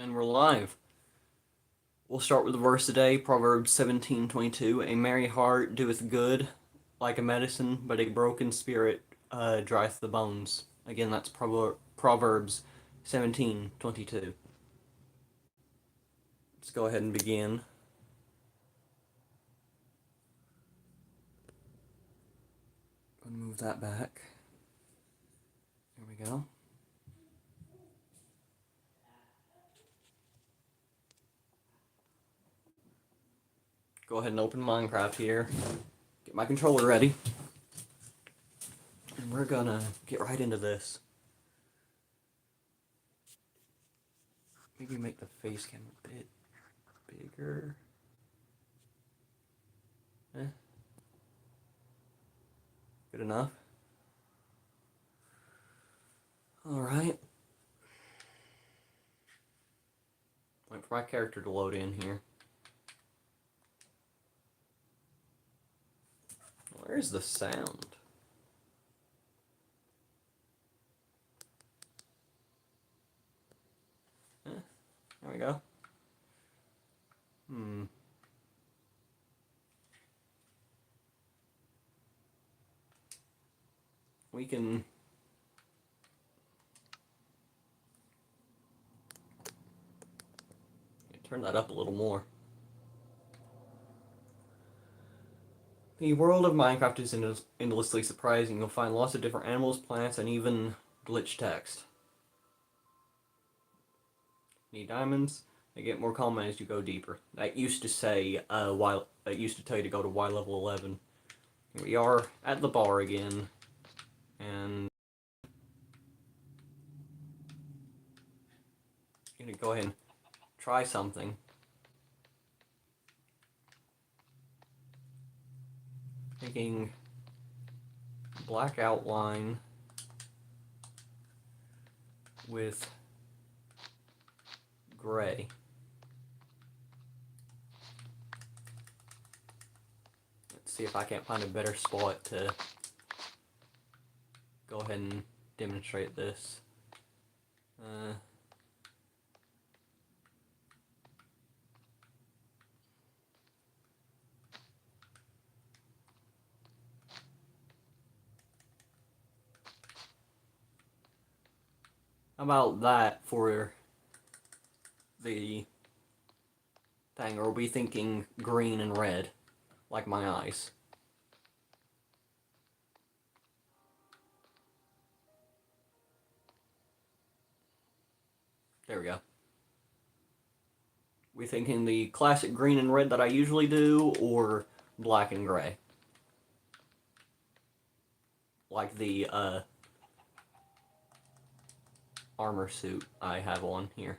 And we're live. We'll start with the verse today, Proverbs 17:22. A merry heart doeth good like a medicine, but a broken spirit drieth the bones. Again, that's Proverbs 17:22. Let's go ahead and begin. I'm gonna move that back. There we go. Go ahead and open Minecraft here. Get my controller ready. And we're gonna get right into this. Maybe make the face cam a bit bigger. Good enough. Alright. Wait for my character to load in here. Where's the sound? There we go. We can turn that up a little more. The world of Minecraft is endlessly surprising. You'll find lots of different animals, plants, and even glitch text. Need diamonds? They get more common as you go deeper. That used to say that used to tell you to go to Y level 11. Here we are at the bar again, and I'm gonna go ahead and try something. Taking black outline with gray. Let's see if I can't find a better spot to go ahead and demonstrate this. How about that for the thing? Or are we thinking green and red, like my eyes? There we go. We thinking the classic green and red that I usually do, or black and gray? Like the armor suit I have on here.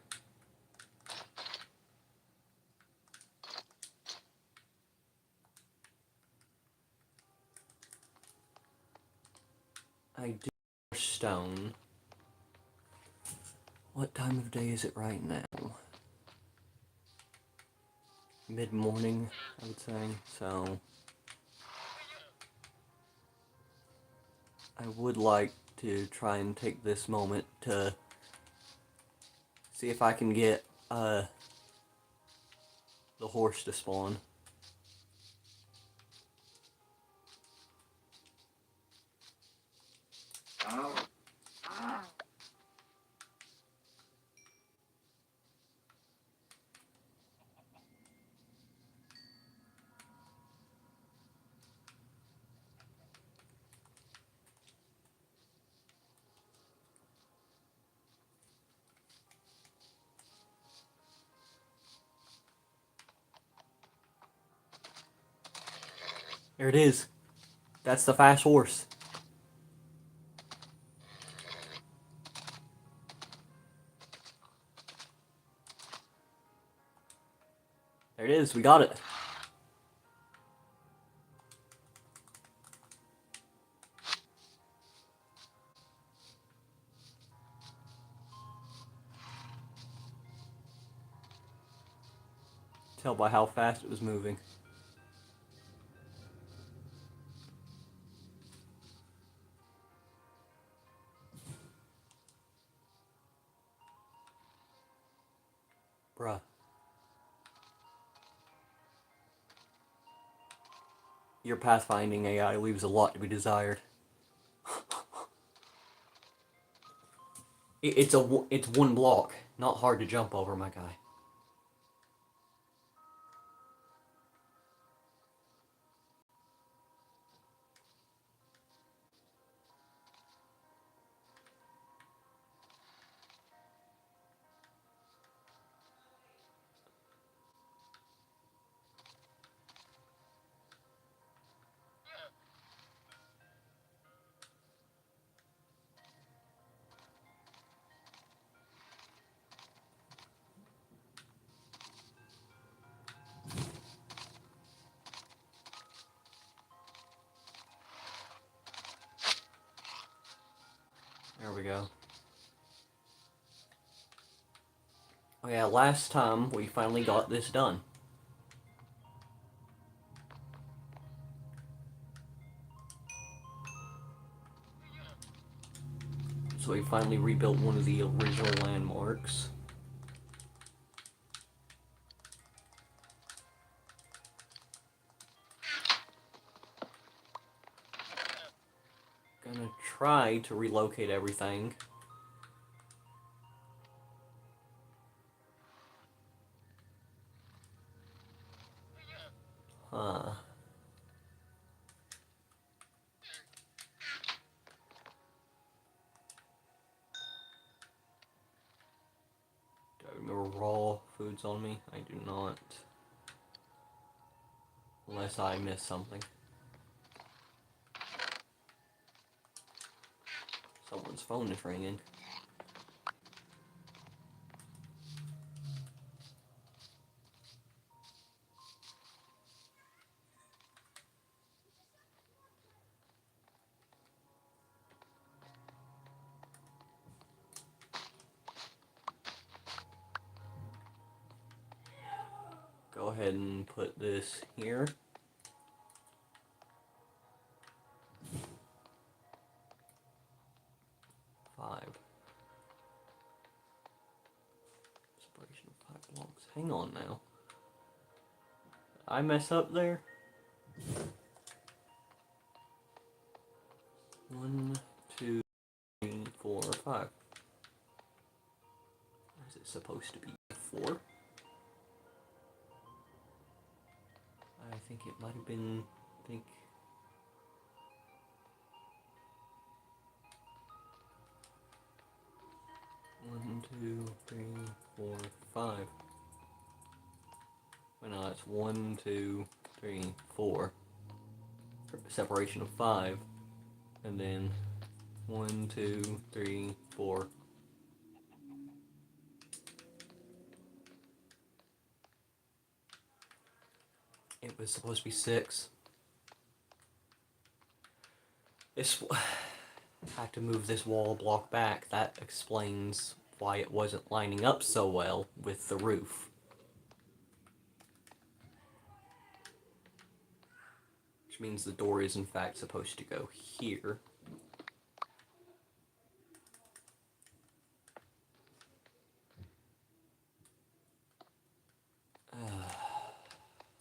I do stone. What time of day is it right now? Mid-morning, I would say. So I would like to try and take this moment to see if I can get the horse to spawn. There it is. That's the fast horse. There it is. We got it. Tell by how fast it was moving. Bruh. Your pathfinding AI leaves a lot to be desired. It's one block, not hard to jump over, my guy. There we go. Oh yeah, last time we finally got this done. So we finally rebuilt one of the original landmarks. Gonna try to relocate everything. Huh. Do I remember raw foods on me? I do not. Unless I missed something. Someone's phone is ringing. Go ahead and put this here. Five. Separation of 5 blocks. Hang on now. I mess up there? 1, 2, 3, 4, 5. Is it supposed to be 4? I think it might have been. I think. 1, 2, 3, 4, 5. Well, no, it's 1, 2, 3, 4. Separation of 5. And then 1, 2, 3, 4. It was supposed to be 6. This. I had to move this wall block back. That explains why it wasn't lining up so well with the roof. Which means the door is in fact supposed to go here.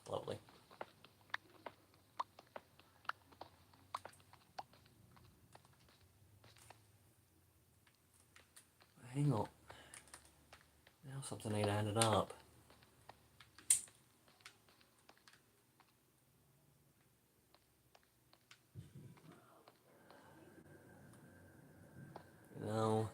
Lovely. Hang on. Now something ain't added up. You know.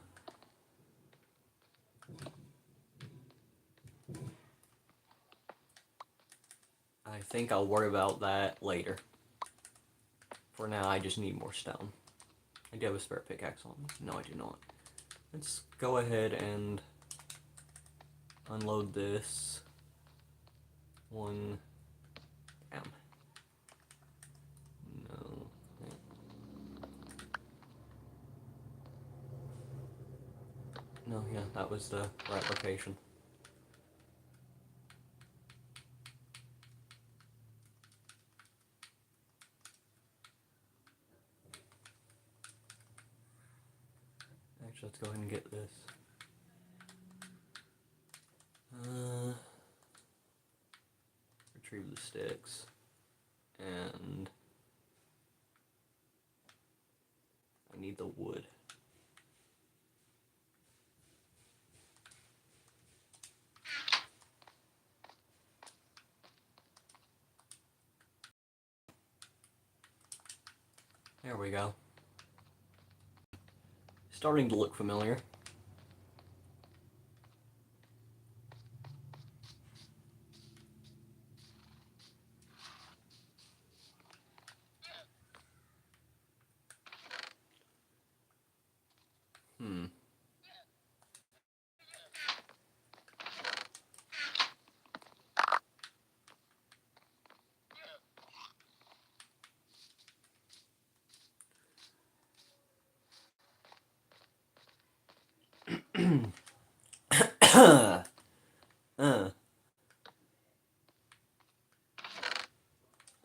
I think I'll worry about that later. For now, I just need more stone. I do have a spare pickaxe on me. No, I do not. Let's go ahead and unload this. One. Damn. No. No, yeah, that was the right location. Actually, let's go ahead and get this. retrieve the sticks. And I need the wood. There we go. Starting to look familiar.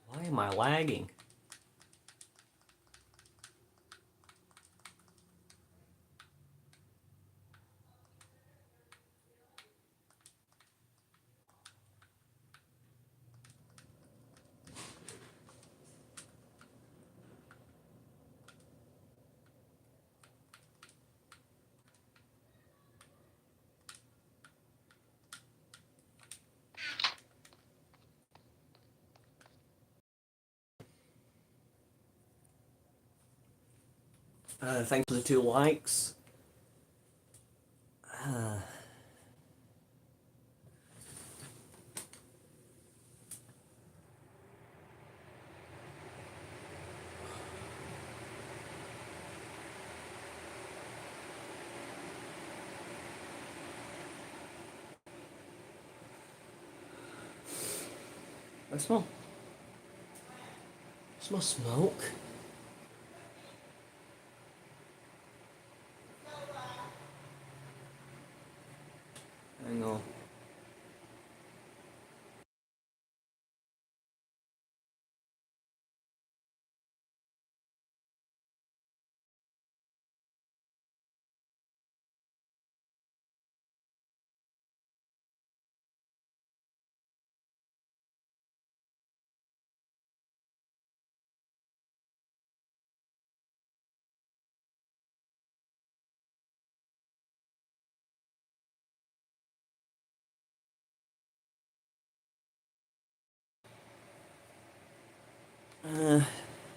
Why am I lagging? Thanks for the 2 likes. I smell smoke. Hang on.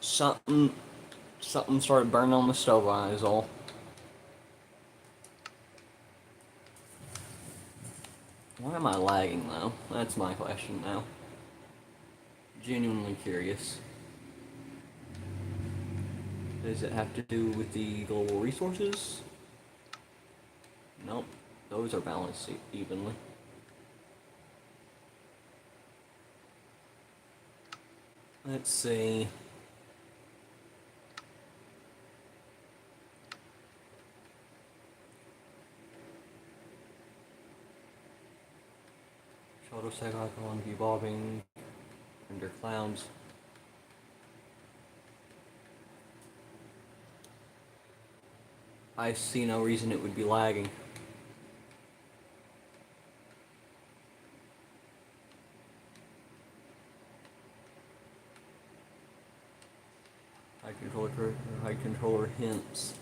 Something started burning on the stove is all. Why am I lagging though? That's my question now. Genuinely curious. Does it have to do with the global resources? Nope. Those are balanced evenly. Let's see. Shadow stack icon, view bobbing, render clouds. I see no reason it would be lagging. Hide controller hints.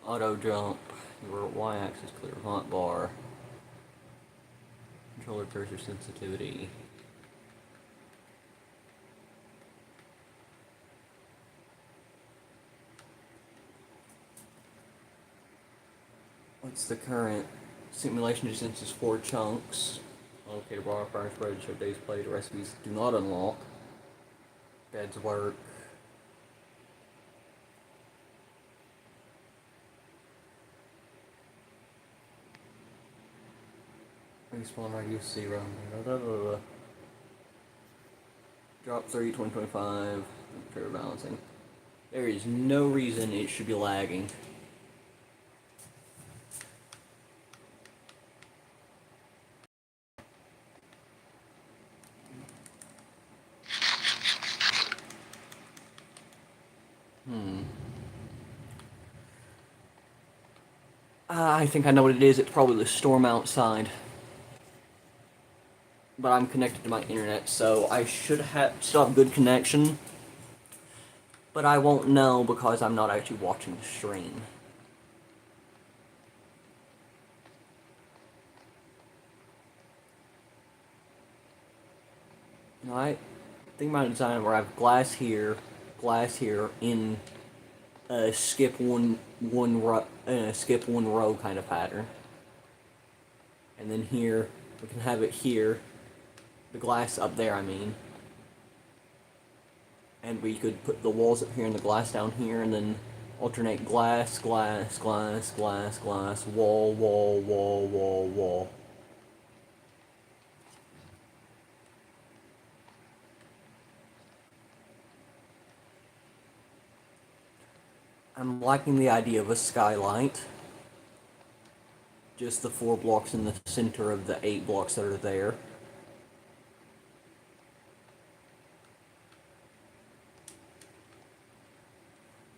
Auto jump. Your y-axis clear font bar. Controller cursor sensitivity. What's the current simulation distance is 4 chunks. Located bar fire spread show days played. Recipes do not unlock. Beds work. Respawn radius 0. Drop 30, 2025. Trigger balancing. There is no reason it should be lagging. I think I know what it is. It's probably the storm outside. but I'm connected to my internet, so I should still have good connection. But I won't know because I'm not actually watching the stream. I think about a design where I have glass here, in a skip skip one row kind of pattern, and then here we can have it here, the glass up there, I mean, and we could put the walls up here and the glass down here, and then alternate glass, glass, glass, glass, glass, wall, wall, wall, wall, wall. I'm liking the idea of a skylight. Just the 4 blocks in the center of the 8 blocks that are there.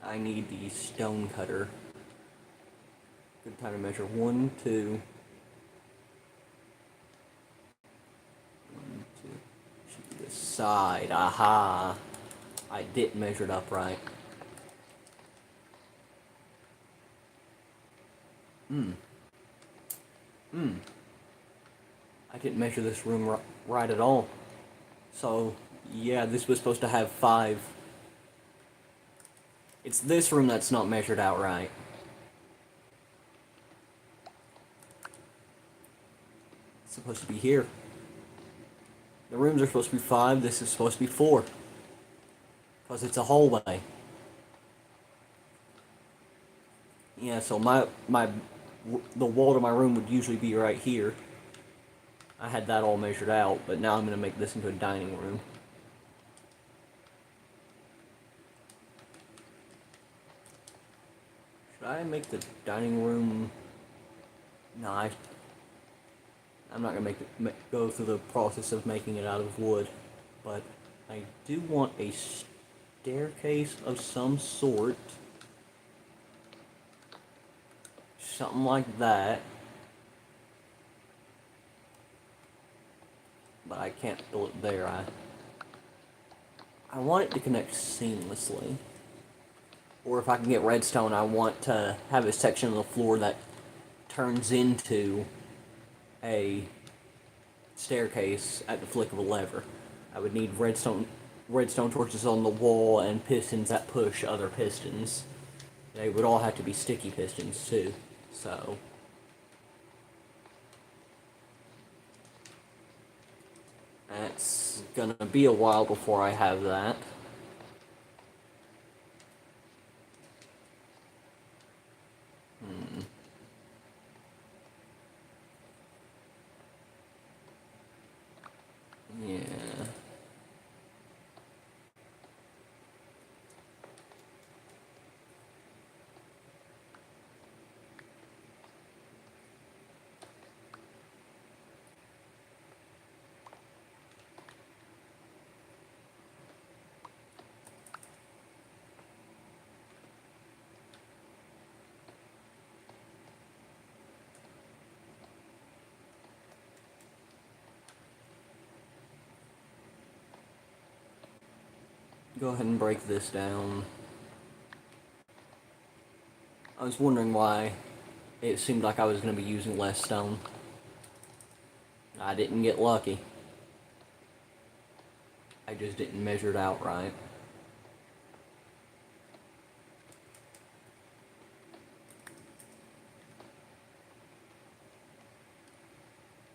I need the stone cutter. Good time to measure. 1, 2. 1, 2. Should be the side. Aha! I didn't measure it up right. I didn't measure this room right at all. So, yeah, this was supposed to have 5. It's this room that's not measured out right. It's supposed to be here. The rooms are supposed to be 5, this is supposed to be 4. Because it's a hallway. Yeah, so the wall to my room would usually be right here. I had that all measured out, but now I'm going to make this into a dining room. Should I make the dining room... No, I'm not going to go through the process of making it out of wood, but I do want a staircase of some sort. Something like that. But I can't build it there. I want it to connect seamlessly. Or if I can get redstone, I want to have a section of the floor that turns into a staircase at the flick of a lever. I would need redstone torches on the wall and pistons that push other pistons. They would all have to be sticky pistons too. So that's gonna be a while before I have that. Yeah. Go ahead and break this down. I was wondering why it seemed like I was going to be using less stone. I didn't get lucky. I just didn't measure it out right.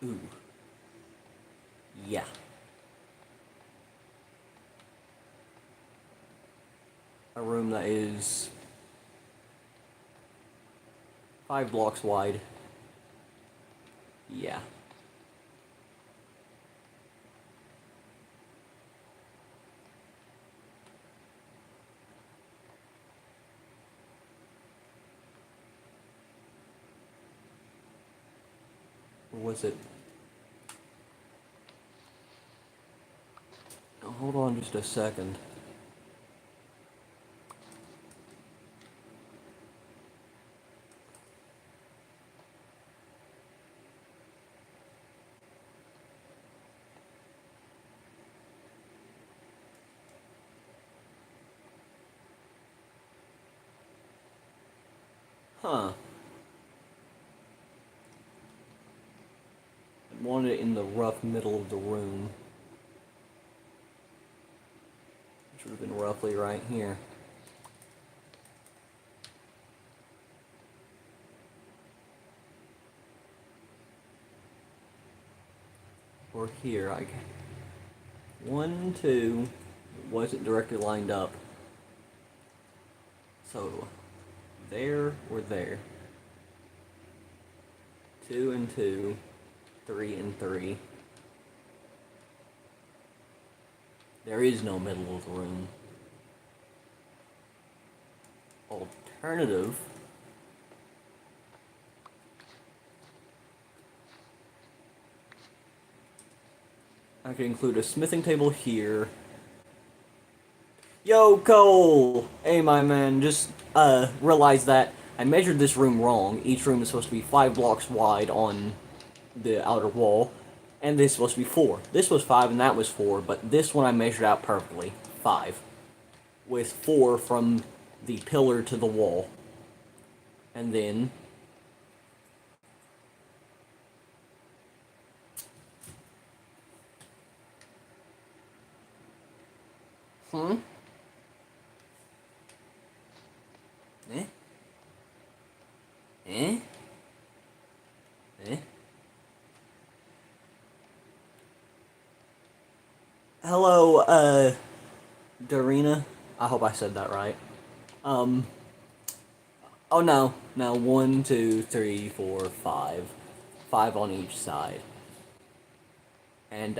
Ooh. Yeah. A room that is 5 blocks wide. Yeah. Or was it? Oh, hold on just a second. Huh. I want it in the rough middle of the room. Which would have been roughly right here. Or here, I guess. 1, 2. It wasn't directly lined up. So, there or there. 2 and 2. 3 and 3. There is no middle of the room. Alternative. I could include a smithing table here. Yo, Cole! Hey, my man, just, realized that I measured this room wrong. Each room is supposed to be 5 blocks wide on the outer wall, and this is supposed to be 4. This was 5 and that was 4, but this one I measured out perfectly. 5. With 4 from the pillar to the wall. And then... Hmm? Eh? Eh? Eh? Hello, Darina? I hope I said that right. Oh no. No, 1, 2, 3, 4, 5. 5 on each side. And,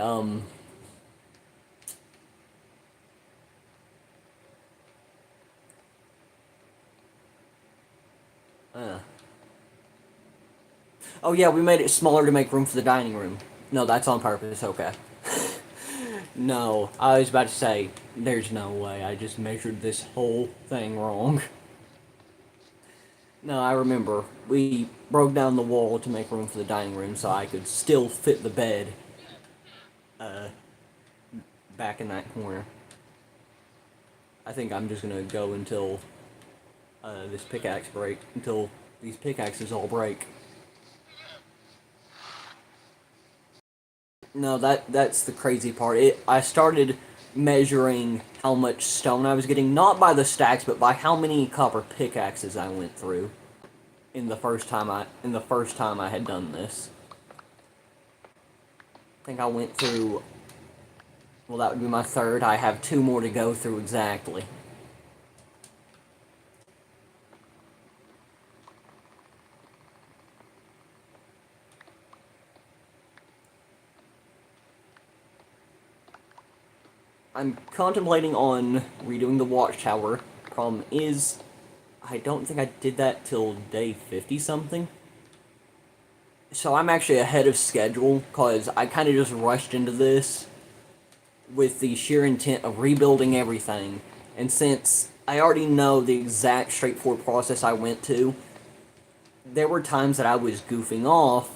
Oh yeah, we made it smaller to make room for the dining room. No, that's on purpose, okay. No, I was about to say, there's no way, I just measured this whole thing wrong. No, I remember. We broke down the wall to make room for the dining room so I could still fit the bed, back in that corner. I think I'm just gonna go until, this pickaxe break, until these pickaxes all break. No, that's the crazy part. I started measuring how much stone I was getting, not by the stacks, but by how many copper pickaxes I went through in the first time I had done this. I think I went through, well, that would be my third. I have 2 more to go through exactly. I'm contemplating on redoing the watchtower. Problem is, I don't think I did that till day 50-something. So I'm actually ahead of schedule, because I kind of just rushed into this with the sheer intent of rebuilding everything. And since I already know the exact straightforward process I went to, there were times that I was goofing off,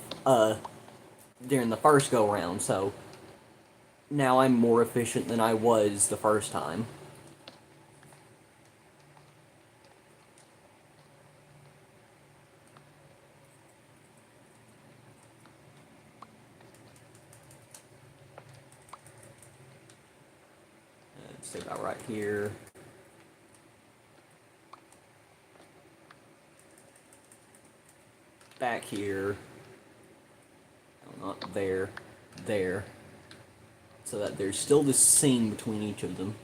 during the first go-round, so now I'm more efficient than I was the first time. Let's say about right here. Back here. No, not there. There. So that there's still this seam between each of them.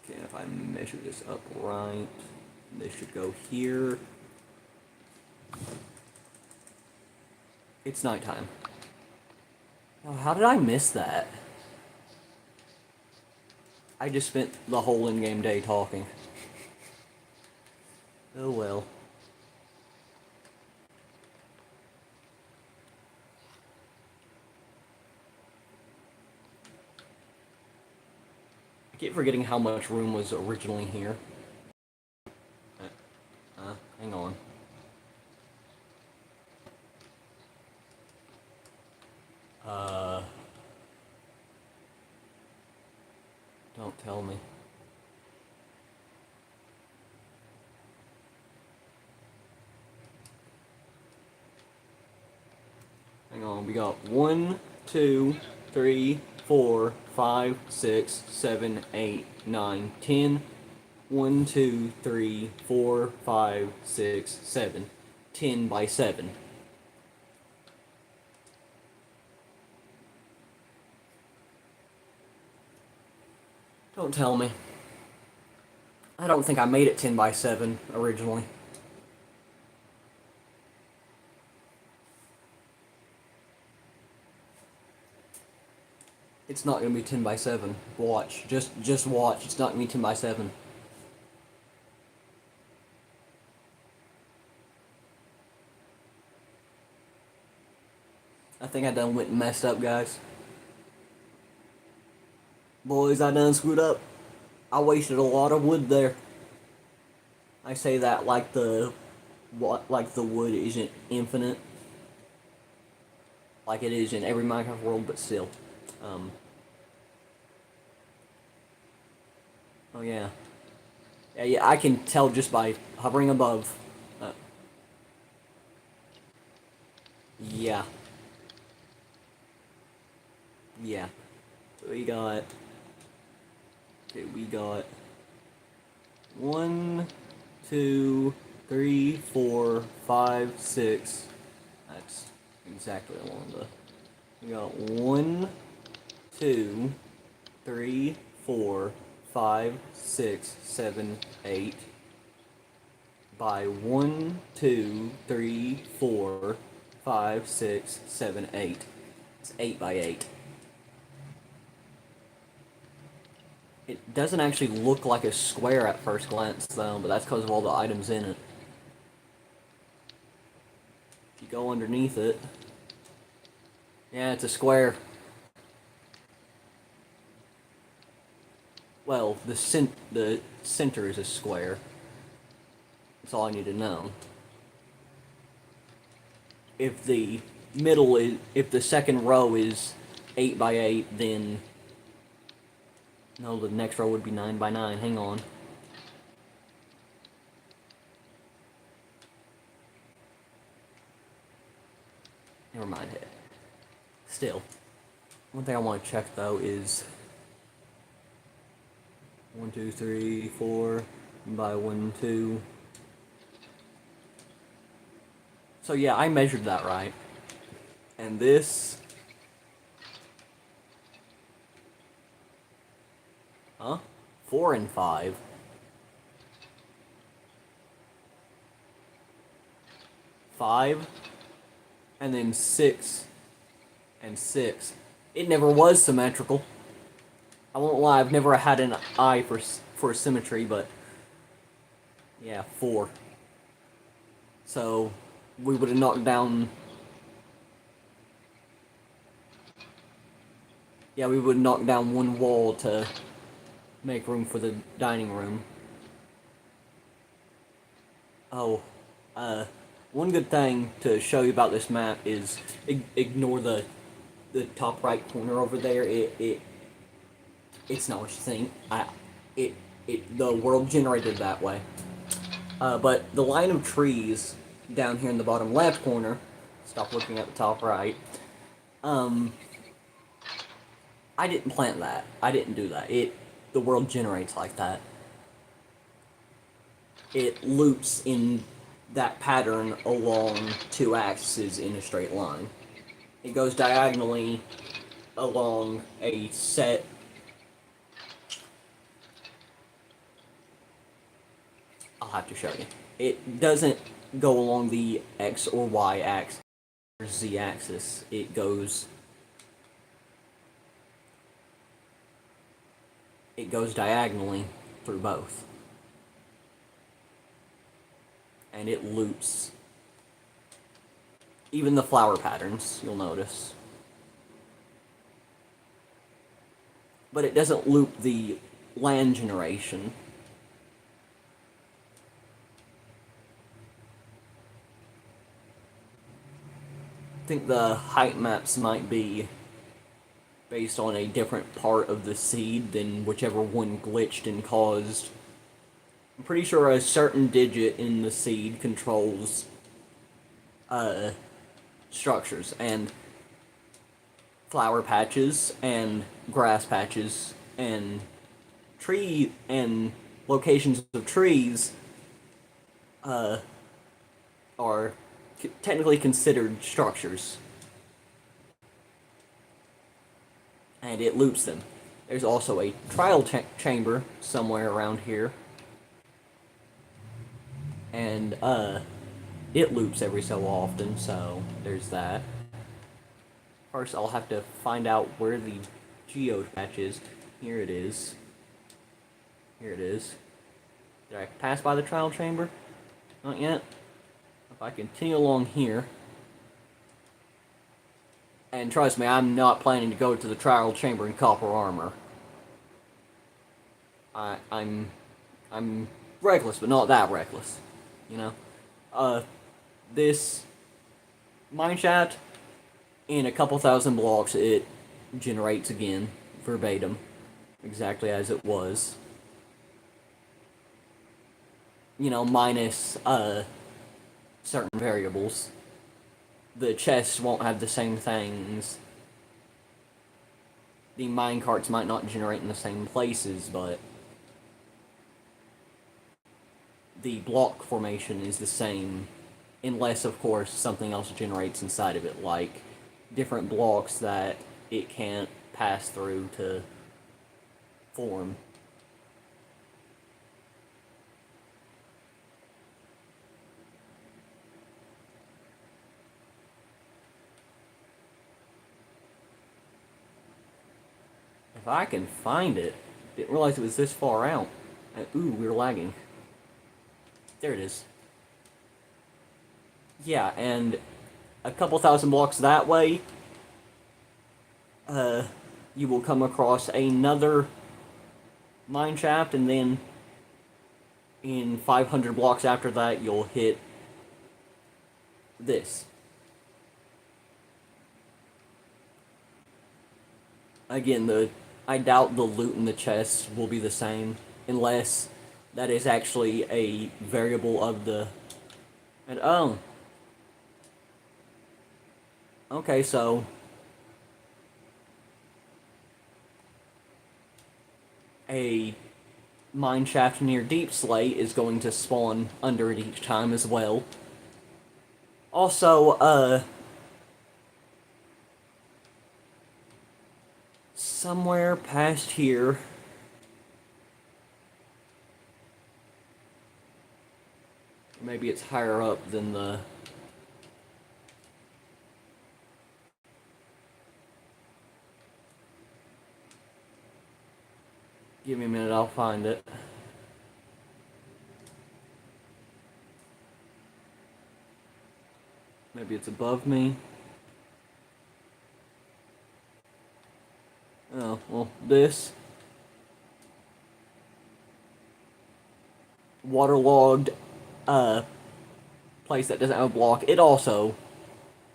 Okay, if I measure this up right, this should go here. It's nighttime. Oh, how did I miss that? I just spent the whole in-game day talking. Oh well. I keep forgetting how much room was originally here. Hang on. Don't tell me. Hang on, we got 1, 2, 3, 4, 5, 6, 7, 8, 9, 10. 1, 2, 3, 4, 5, 6, 7. 10 by 7. Don't tell me. I don't think I made it 10 by 7 originally. It's not gonna be 10 by 7. Watch. Just watch. It's not gonna be 10 by 7. I think I done went and messed up, guys. Boys, I done screwed up. I wasted a lot of wood there. I say that like the wood isn't infinite. Like it is in every Minecraft world, but still. Oh yeah. Yeah, I can tell just by hovering above. Yeah. Yeah. We got... Okay, we got... 1, 2, 3, 4, 5, 6. That's exactly along the... We got 1, 2, 3, 4, 5, 6, 7, 8. By 1, 2, 3, 4, 5, 6, 7, 8. It's 8 by 8. It doesn't actually look like a square at first glance, though, but that's because of all the items in it. If you go underneath it... Yeah, it's a square. Well, the center is a square. That's all I need to know. If the middle is... If the second row is 8 by 8, then... No, the next row would be 9 by 9. Hang on. Never mind it. Still. One thing I want to check, though, is... 1, 2, 3, 4 by 1, 2. So yeah, I measured that right. And this... Huh? 4 and 5. 5. And then 6 and 6. It never was symmetrical. I won't lie, I've never had an eye for symmetry, but... Yeah, 4. So, we would have knocked down... Yeah, we would knock down one wall to make room for the dining room. Oh, one good thing to show you about this map is ignore the top right corner over there. It's not what you think. The world generated that way. But the line of trees down here in the bottom left corner, stop looking at the top right, I didn't plant that. I didn't do that. The world generates like that. It loops in that pattern along 2 axes in a straight line. It goes diagonally along a set... I'll have to show you. It doesn't go along the X or Y axis or Z axis. It goes diagonally through both. And it loops. Even the flower patterns, you'll notice. But it doesn't loop the land generation. I think the height maps might be based on a different part of the seed than whichever one glitched and caused. I'm pretty sure a certain digit in the seed controls structures, and flower patches and grass patches and tree and locations of trees uh, are technically considered structures, and it loops them. There's also a trial chamber somewhere around here, and it loops every so often, so there's that. First, I'll have to find out where the geo patch is. Here it is. Here it is. Did I pass by the trial chamber? Not yet. If I continue along here, and trust me, I'm not planning to go to the trial chamber in copper armor. I'm reckless, but not that reckless, you know. This mineshaft, in a couple thousand blocks, it generates again, verbatim, exactly as it was. You know, minus certain variables. The chests won't have the same things. The minecarts might not generate in the same places, but the block formation is the same, unless, of course, something else generates inside of it, like different blocks that it can't pass through to form. If I can find it, didn't realize it was this far out. Ooh, we're lagging. There it is. Yeah, and a couple thousand blocks that way, you will come across another mine shaft, and then in 500 blocks after that, you'll hit this. Again, I doubt the loot in the chests will be the same, unless that is actually a variable of the... And oh. Okay, so... a mine shaft near Deep Slate is going to spawn under it each time as well. Also, somewhere past here, maybe it's higher up than the... Give me a minute, I'll find it. Maybe it's above me. Oh, well, this waterlogged place that doesn't have a block, it also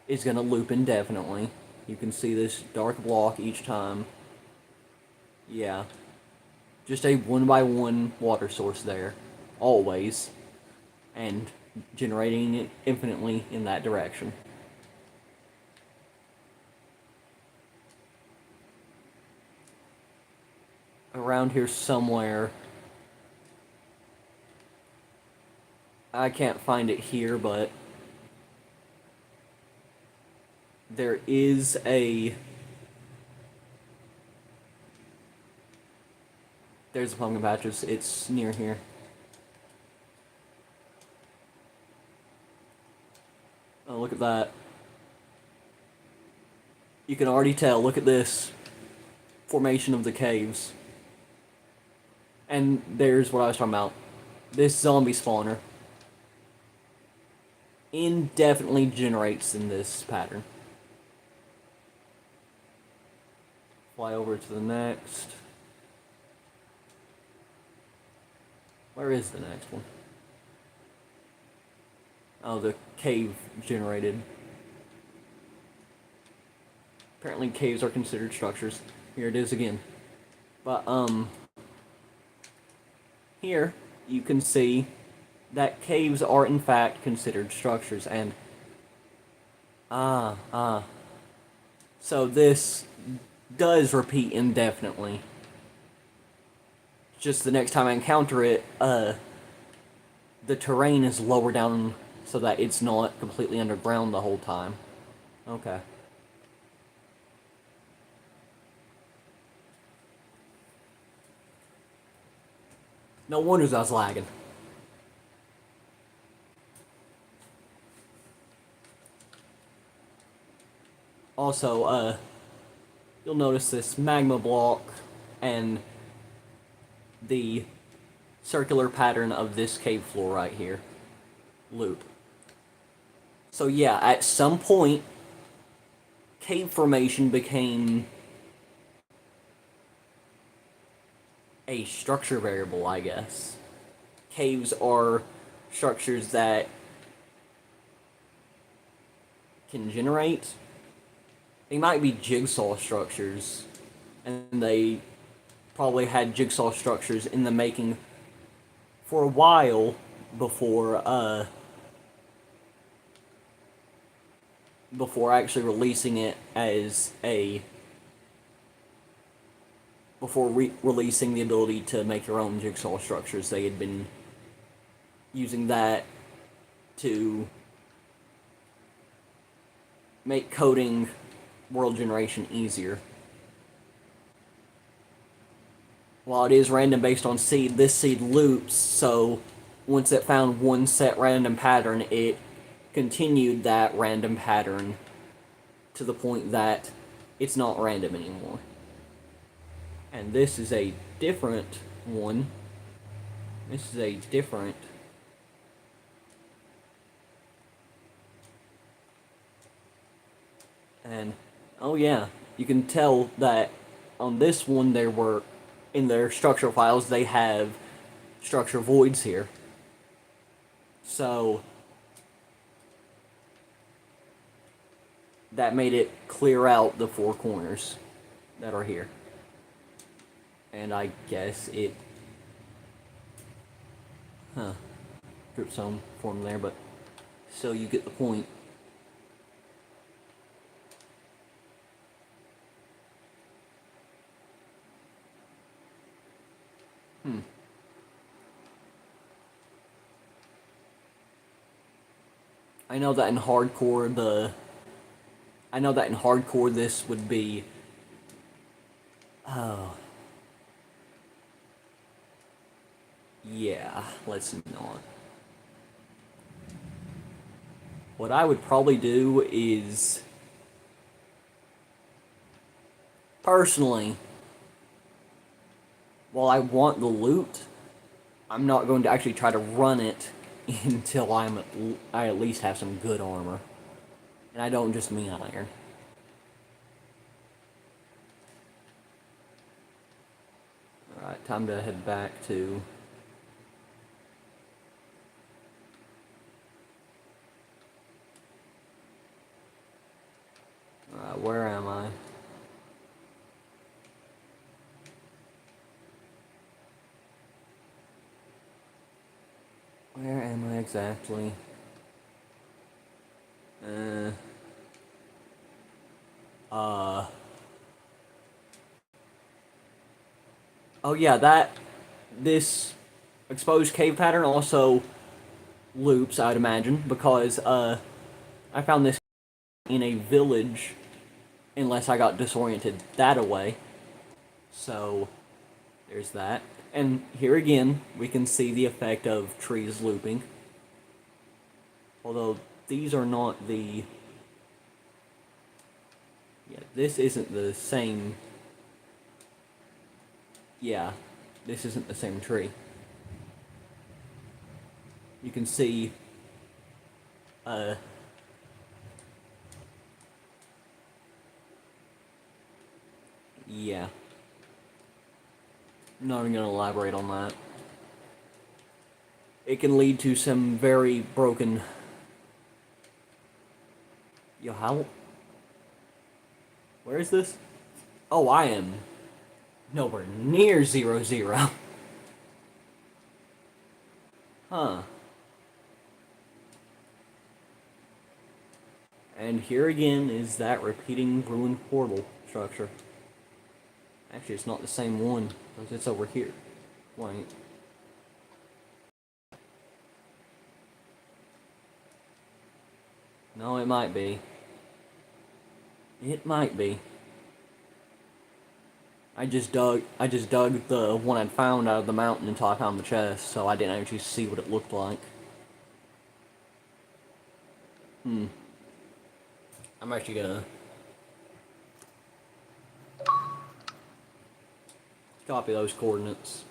is going to loop indefinitely. You can see this dark block each time. Yeah. Just a 1x1 water source there. Always. And generating it infinitely in that direction. Around here somewhere. I can't find it here, but there is a... There's the pumpkin patches. It's near here. Oh, look at that. You can already tell. Look at this formation of the caves. And there's what I was talking about. This zombie spawner indefinitely generates in this pattern. Fly over to the next. Where is the next one? Oh, the cave generated. Apparently caves are considered structures. Here it is again. But, here you can see that caves are in fact considered structures, and So this does repeat indefinitely. Just the next time I encounter it, the terrain is lower down so that it's not completely underground the whole time. Okay. No wonders I was lagging. Also, you'll notice this magma block and the circular pattern of this cave floor right here. Loop. So yeah, at some point, cave formation became a structure variable, I guess. Caves are structures that can generate. They might be jigsaw structures, and they probably had jigsaw structures in the making for a while before actually releasing it as a before releasing the ability to make your own jigsaw structures. They had been using that to make coding world generation easier. While it is random based on seed, this seed loops, so once it found one set random pattern, it continued that random pattern to the point that it's not random anymore. And this is a different one. This is a different and oh yeah, you can tell that on this one there were in their structure files they have structure voids here. So that made it clear out the four corners that are here. And I guess it drip zone form there, but so you get the point. I know that in hardcore this would be yeah, let's not. What I would probably do is personally, while I want the loot, I'm not going to actually try to run it until I at least have some good armor. And I don't just mean iron. Alright, time to head back to... Alright, where am I? Where am I exactly? Oh yeah, this exposed cave pattern also loops, I'd imagine, because I found this in a village, unless I got disoriented that away. So there's that. And here again, we can see the effect of trees looping. Although these are not the... Yeah, this isn't the same... Yeah, this isn't the same tree. You can see... Yeah. I'm not even going to elaborate on that. It can lead to some very broken... Yo, how... Where is this? Oh, I am nowhere near 0-0. Huh. And here again is that repeating ruined portal structure. Actually, it's not the same one, because it's over here. Wait. No, it might be. It might be. I just dug the one I'd found out of the mountain until I found the chest, so I didn't actually see what it looked like. I'm actually gonna copy those coordinates.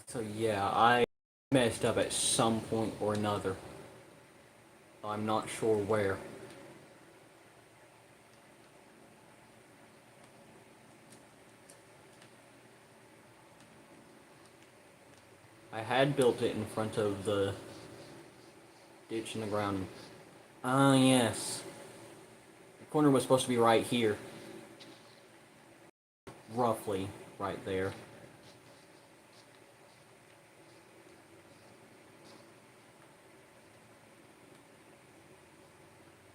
So yeah, I messed up at some point or another. I'm not sure where. I had built it in front of the ditch in the ground. Ah, yes. The corner was supposed to be right here. Roughly right there.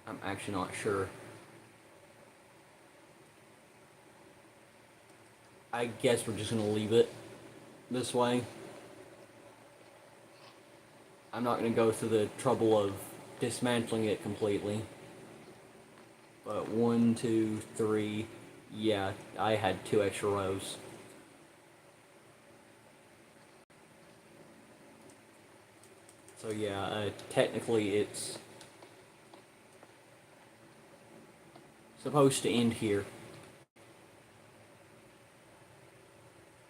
I'm actually not sure. I guess we're just gonna leave it this way. I'm not gonna go through the trouble of dismantling it completely. But 1, 2, 3. Yeah, I had 2 extra rows. So yeah, technically it's supposed to end here.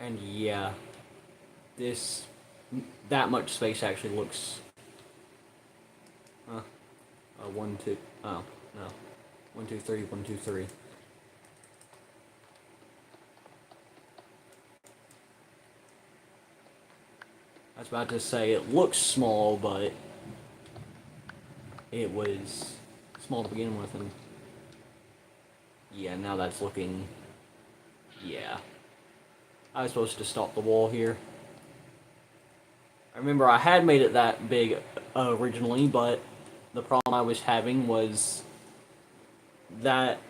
And yeah, that much space actually looks... 1, 2, oh, no. 1, 2, 3, 1, 2, 3. I was about to say it looks small, but it was small to begin with, and yeah, now that's looking... yeah. I was supposed to stop the wall here. I remember I had made it that big originally, but the problem I was having was that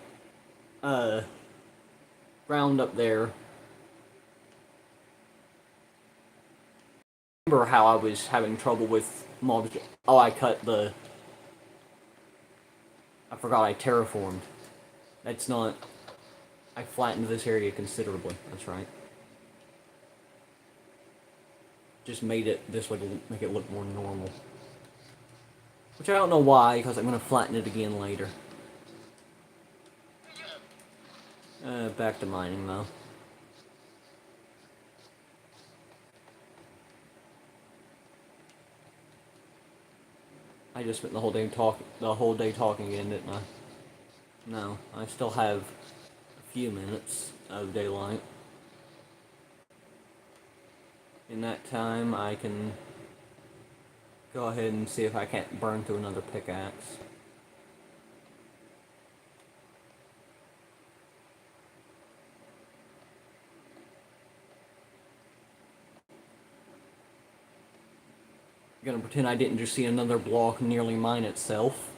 ground up there. I remember how I was having trouble with multi... oh, I forgot I terraformed. That's not... I flattened this area considerably, that's right. Just made it this way to make it look more normal. Which I don't know why, because I'm going to flatten it again later. Back to mining, though. I just spent the whole day talking again, didn't I? No, I still have a few minutes of daylight. In that time, I can go ahead and see if I can't burn through another pickaxe. I'm gonna pretend I didn't just see another block nearly mine itself.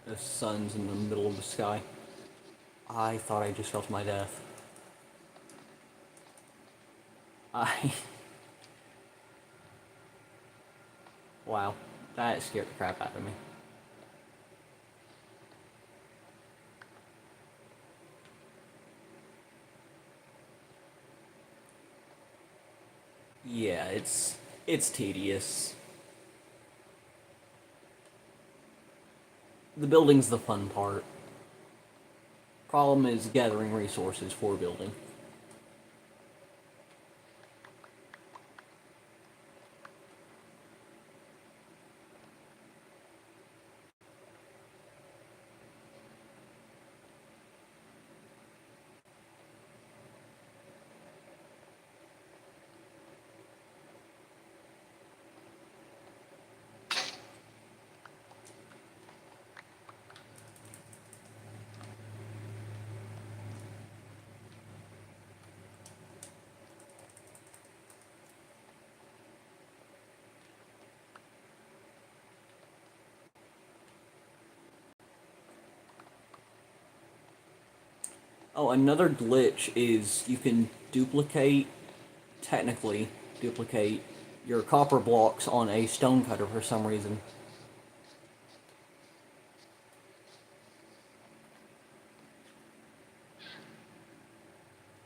The sun's in the middle of the sky. I thought I just fell to my death. Wow, that scared the crap out of me. Yeah, it's tedious. The building's the fun part. Problem is gathering resources for building. Oh, another glitch is you can technically duplicate your copper blocks on a stone cutter for some reason.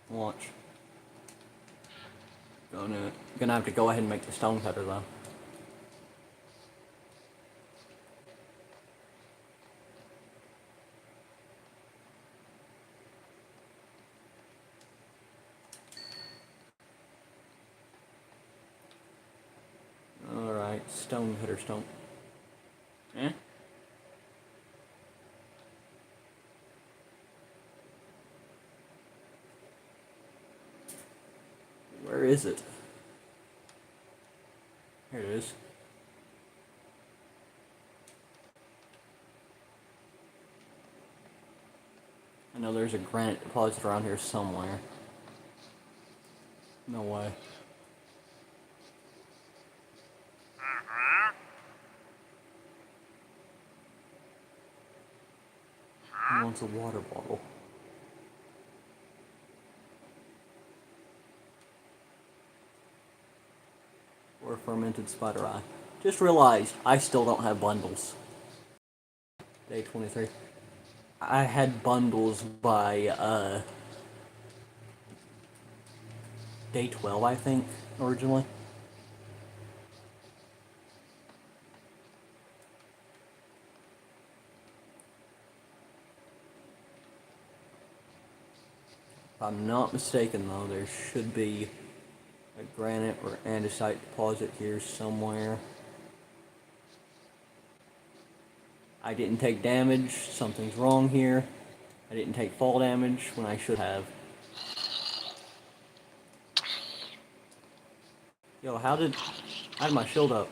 Watch. Gonna have to go ahead and make the stone cutter though. Alright, stone cutter stone. Eh? Where is it? Here it is. I know there's a granite deposit around here somewhere. No way. He wants a water bottle. Or a fermented spider eye. Just realized I still don't have bundles. Day 23. I had bundles by day 12, I think, originally. If I'm not mistaken, though, there should be a granite or andesite deposit here somewhere. I didn't take damage. Something's wrong here. I didn't take fall damage when I should have. Yo, how did my shield up?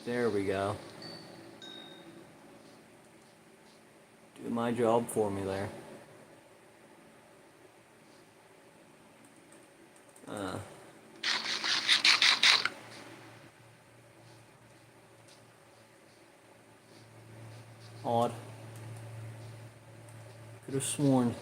There we go. Do my job for me there. Odd. Could have sworn.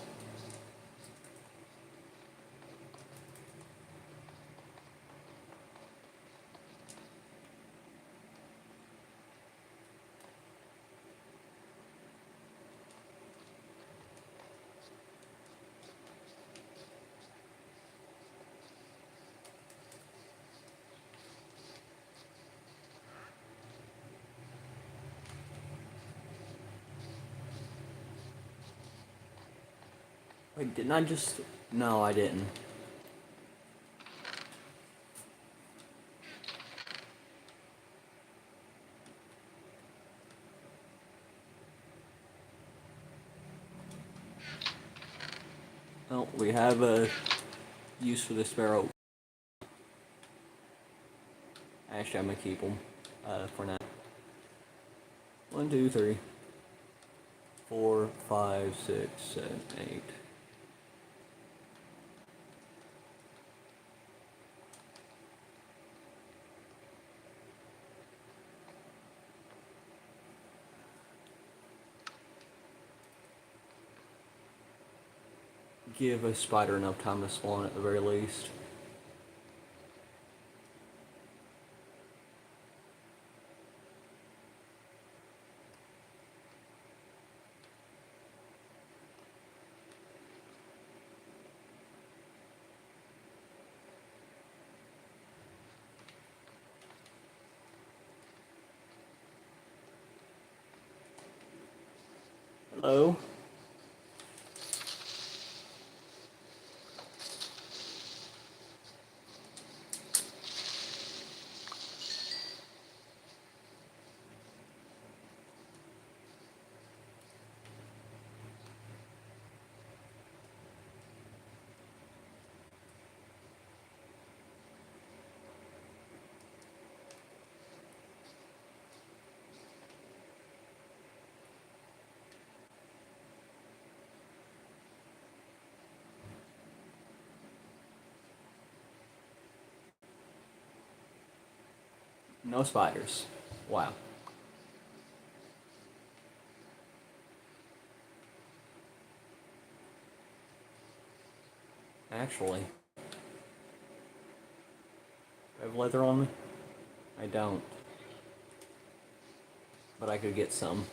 Wait, didn't I just... No, I didn't. Oh, we have a use for this sparrow. Actually, I'm gonna keep them for now. 1, 2, 3, 4, 5, 6, 7, 8. give a spider enough time to spawn at the very least. Hello? No spiders. Wow. Actually, I have leather on me? I don't. But I could get some.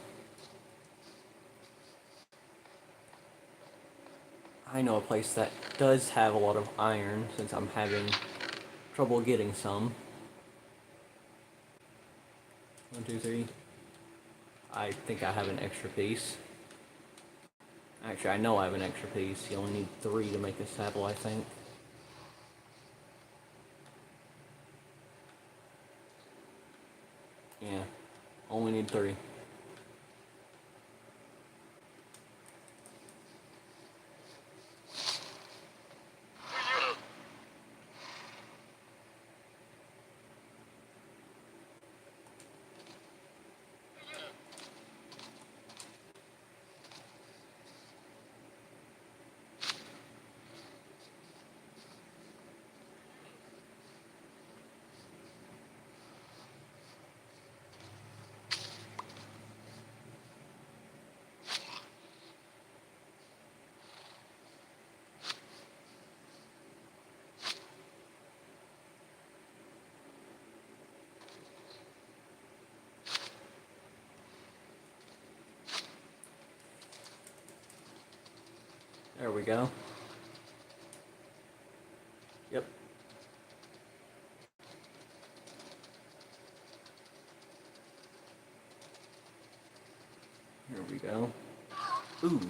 I know a place that does have a lot of iron, since I'm having trouble getting some. 1, 2, 3. I think I have an extra piece. Actually, I know I have an extra piece. You only need 3 to make a saddle, I think. Yeah, only need 3. There we go. Yep. Here we go. Ooh.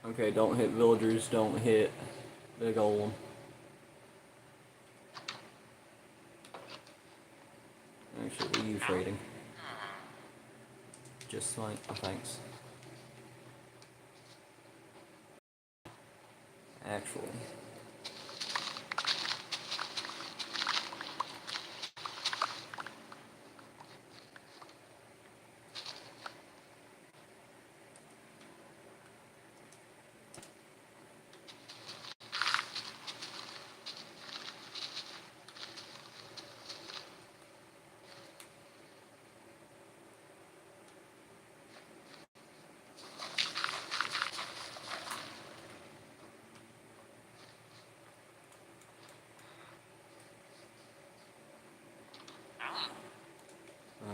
Okay, don't hit villagers, don't hit the golem. Actually, you trading. Just fine. Oh, thanks. Actually.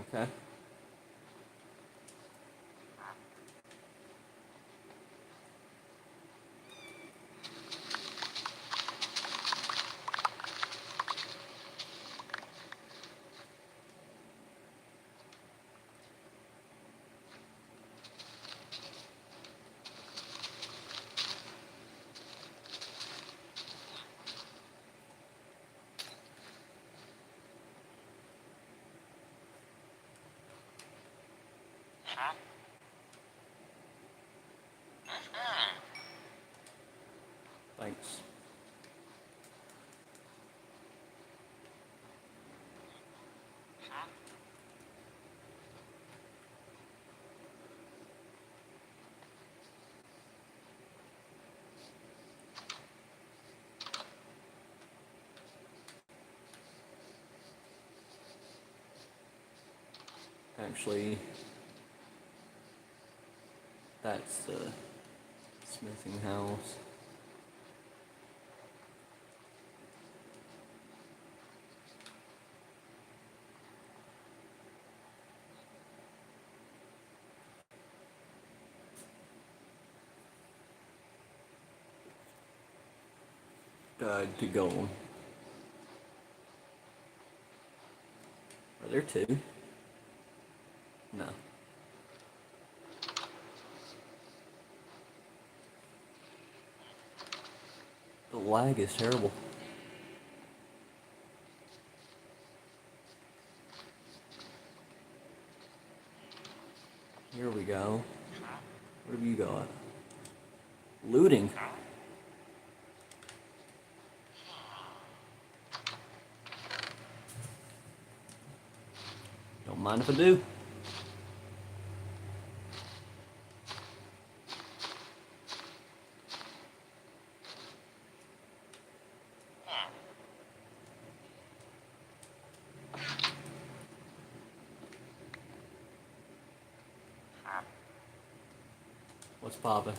Okay. Thanks. Actually, that's the smithing house. To go. Are there two? No. The lag is terrible. Here we go. Where do you go at? Looting. Don't mind if I do. What's poppin'?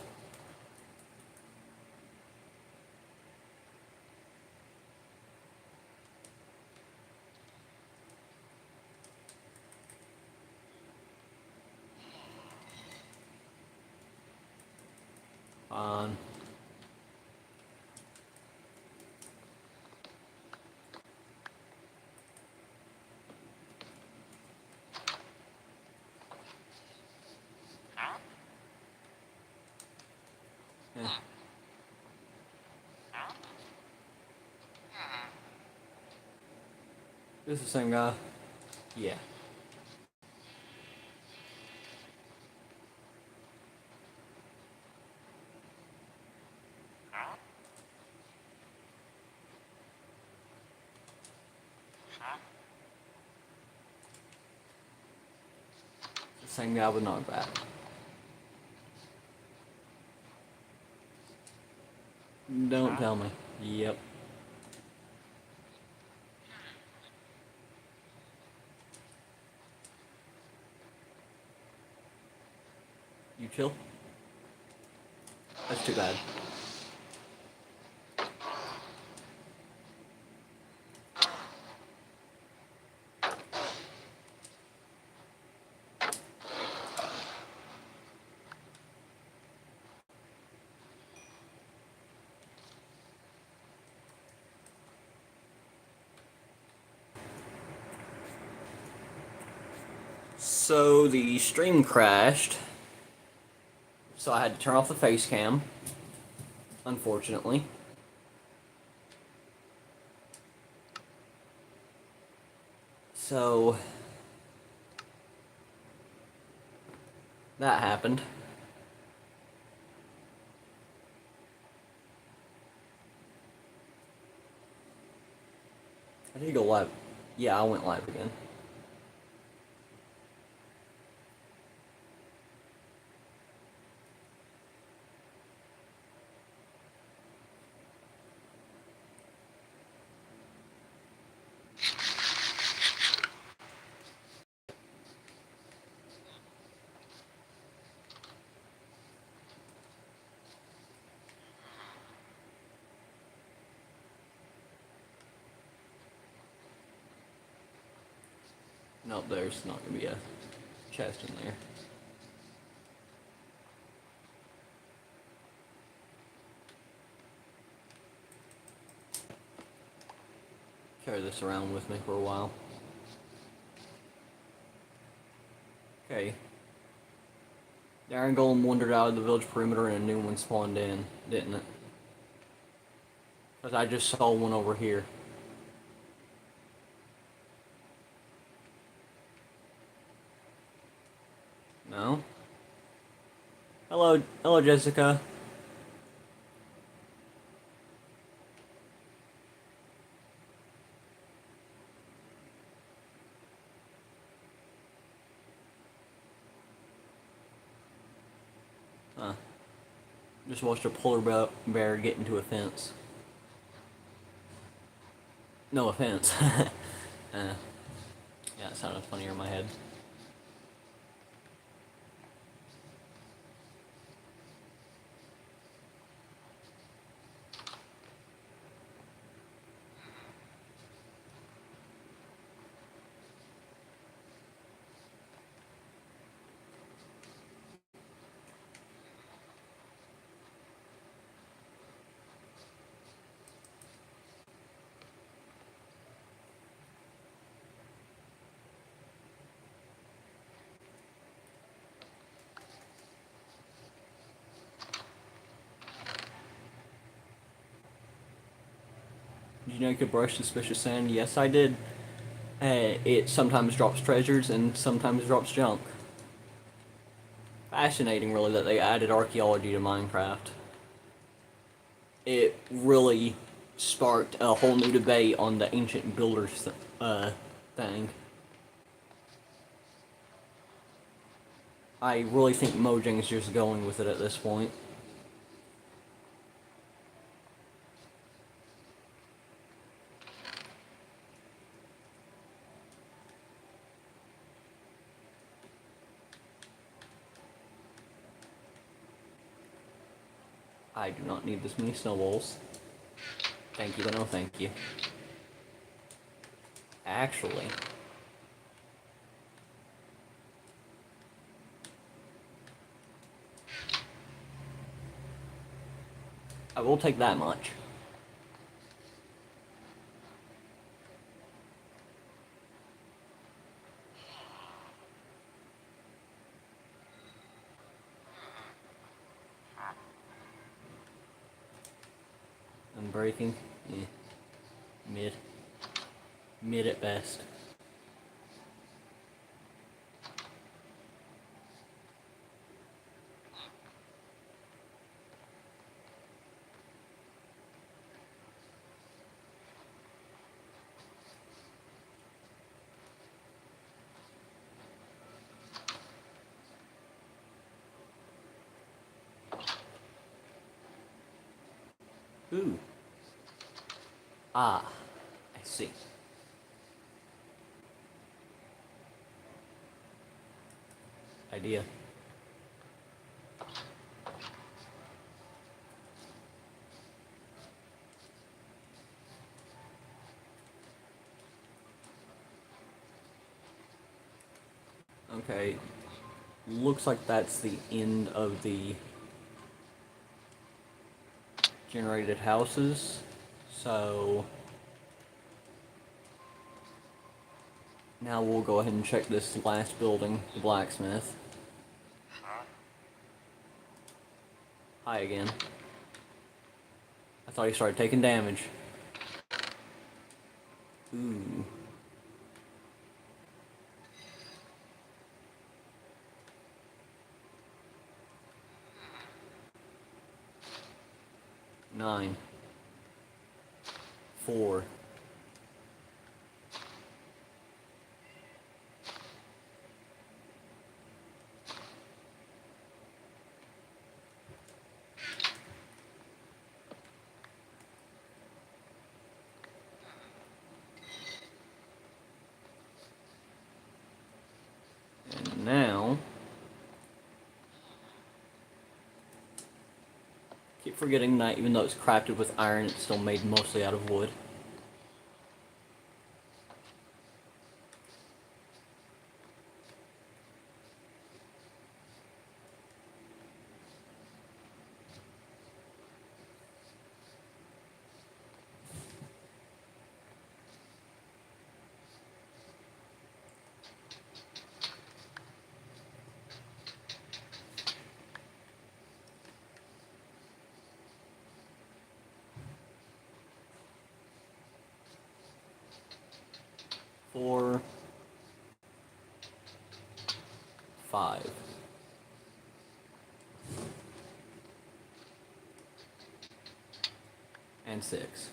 On. Yeah. This is the same guy? Yeah. The same guy with knockback. Don't tell me. Yep. You chill? That's too bad. So the stream crashed. So I had to turn off the face cam. Unfortunately. So that happened. I did go live. Yeah, I went live again. No, there's not gonna be a chest in there. Carry this around with me for a while. Okay. The Iron Golem wandered out of the village perimeter and a new one spawned in, didn't it? Because I just saw one over here. No? Hello, Jessica. Huh. Just watched a polar bear get into a fence. No offense. Yeah, it sounded funnier in my head. you know you could brush suspicious sand? Yes, I did. It sometimes drops treasures and sometimes drops junk. Fascinating, really, that they added archaeology to Minecraft. It really sparked a whole new debate on the ancient builders thing. I really think Mojang's just going with it at this point. I do not need this many snowballs. Thank you, but no thank you. Actually, I will take that much. Unbreaking? Eh. Mid. Mid at best. Ooh. Ah, I see. Idea. Okay. Looks like that's the end of the generated houses. So now we'll go ahead and check this last building, the blacksmith. Hi again. I thought he started taking damage. Ooh. Nine. 4. And now, keep forgetting that even though it's crafted with iron, it's still made mostly out of wood. Four, 5. And 6.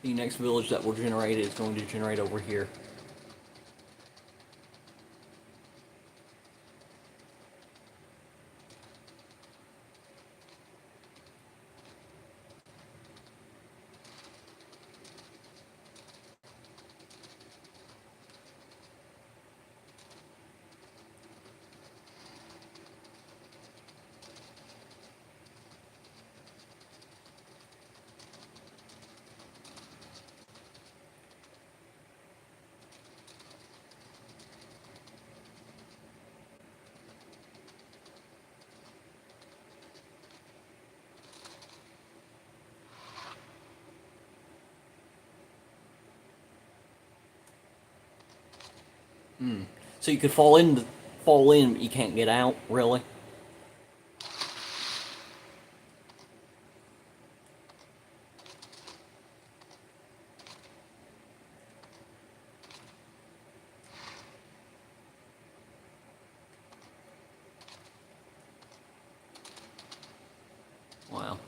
The next village that will generate is going to generate over here. So you could fall in, but you can't get out, really? Wow.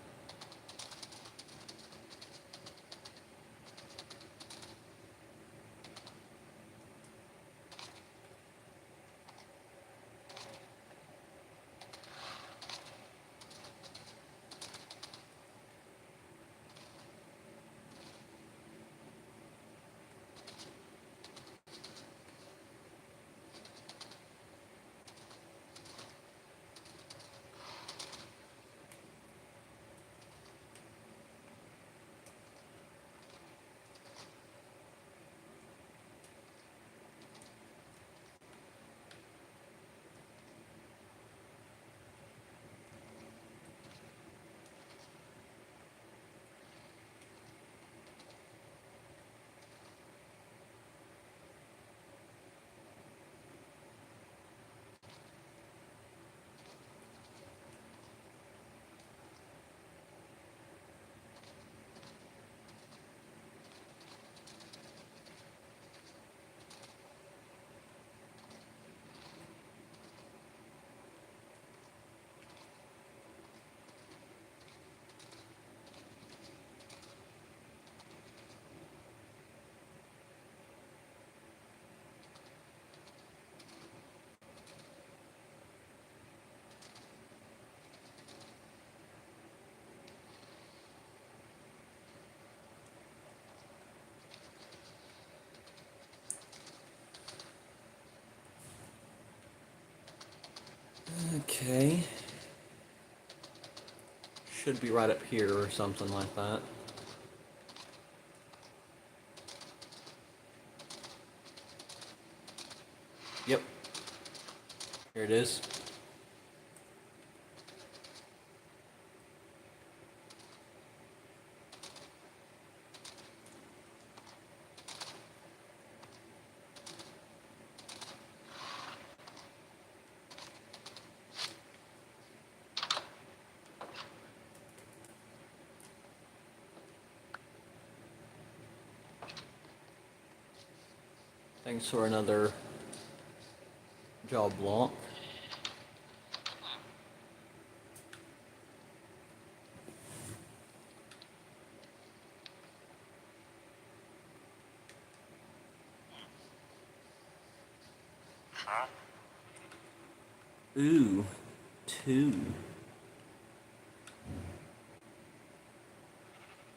Okay. Should be right up here or something like that. Yep. Here it is. Thanks for another job block. Ooh, 2.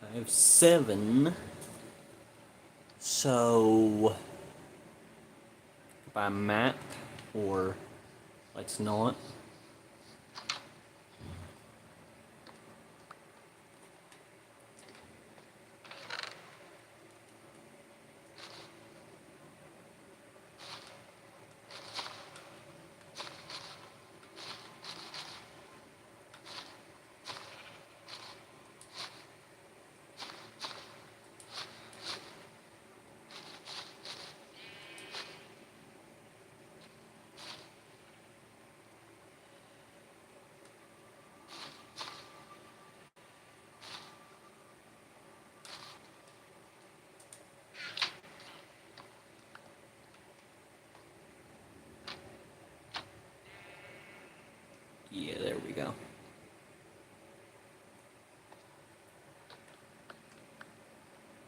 I have 7. So, by map, or let's not. Yeah, there we go.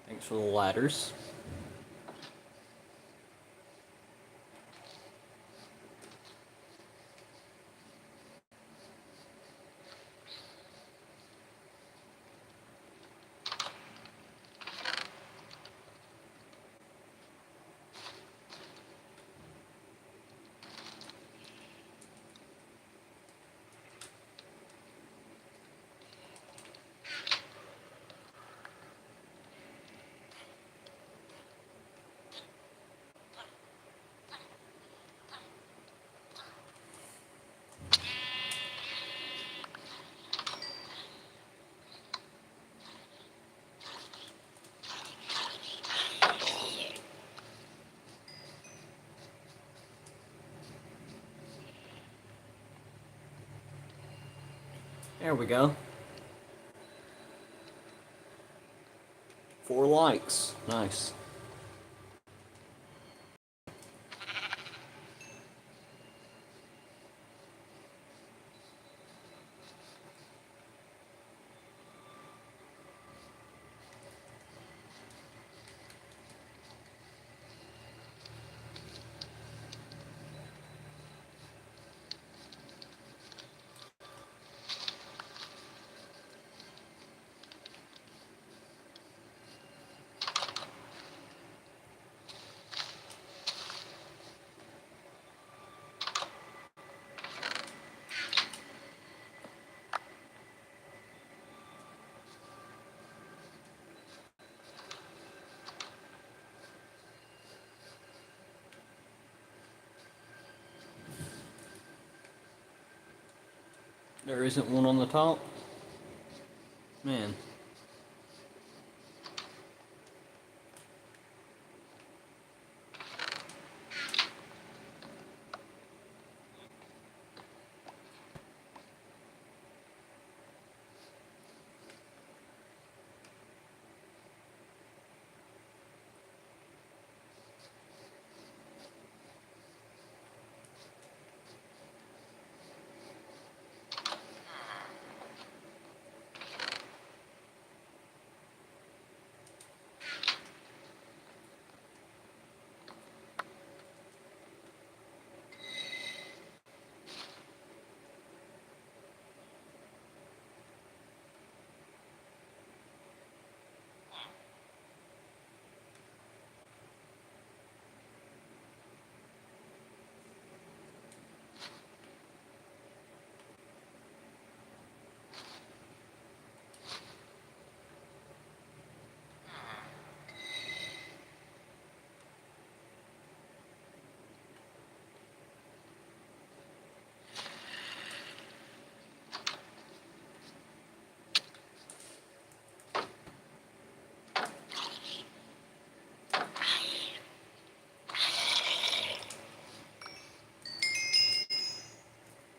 Thanks for the ladders. There we go. 4 likes. Nice. There isn't one on the top? Man.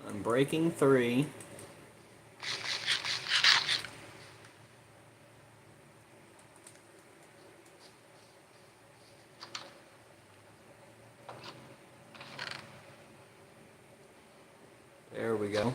I'm breaking 3. There we go.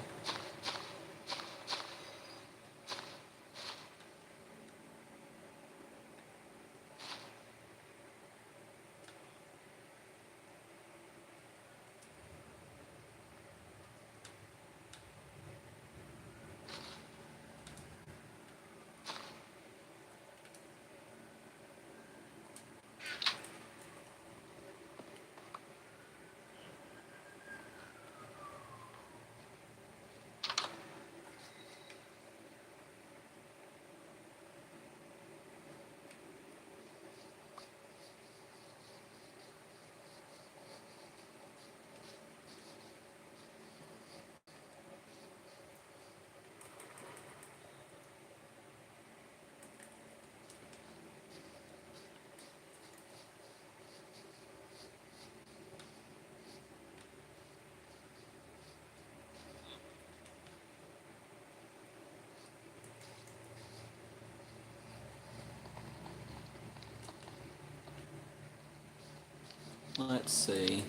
Let's see.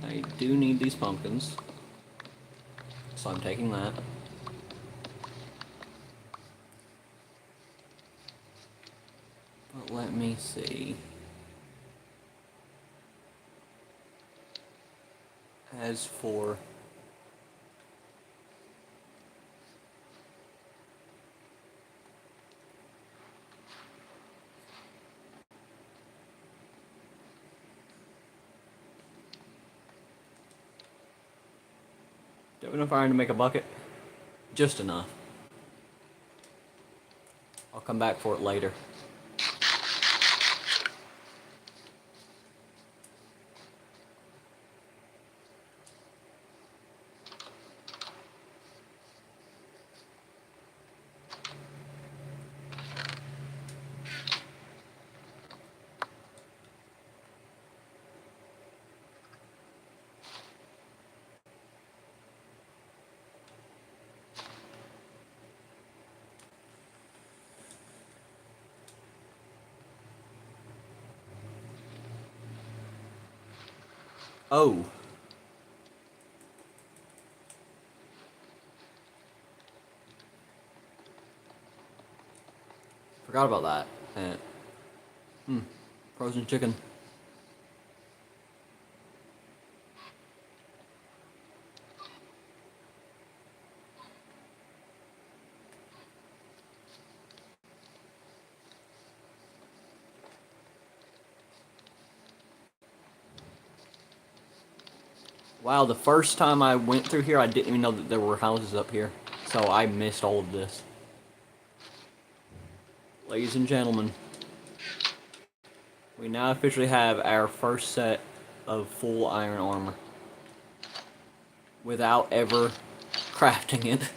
I do need these pumpkins, so I'm taking that. But let me see. As for do I have enough iron to make a bucket? Just enough. I'll come back for it later. Oh. Forgot about that. Frozen chicken. Wow, the first time I went through here, I didn't even know that there were houses up here. So I missed all of this. Ladies and gentlemen, we now officially have our first set of full iron armor. Without ever crafting it.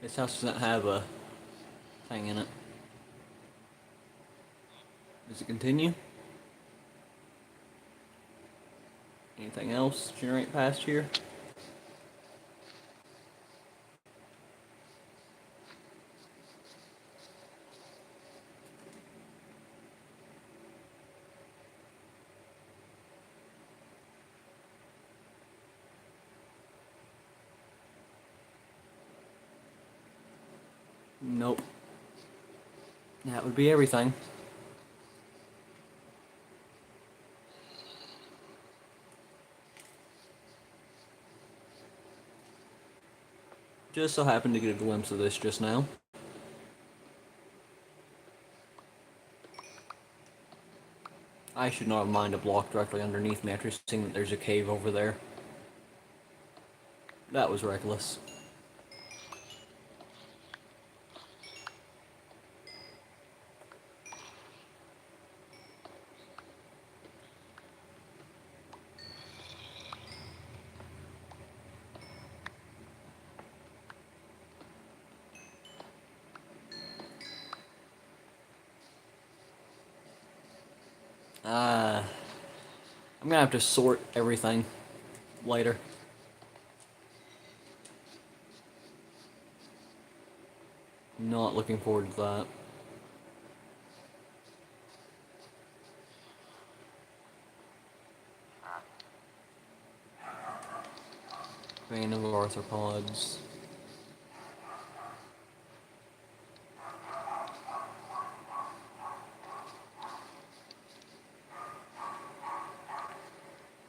This house doesn't have a thing in it. Does it continue? Anything else generate past here? Nope. That would be everything. Just so happened to get a glimpse of this just now. I should not have mined a block directly underneath me after seeing that there's a cave over there. That was reckless. I'm gonna have to sort everything later. Not looking forward to that. Vein of arthropods.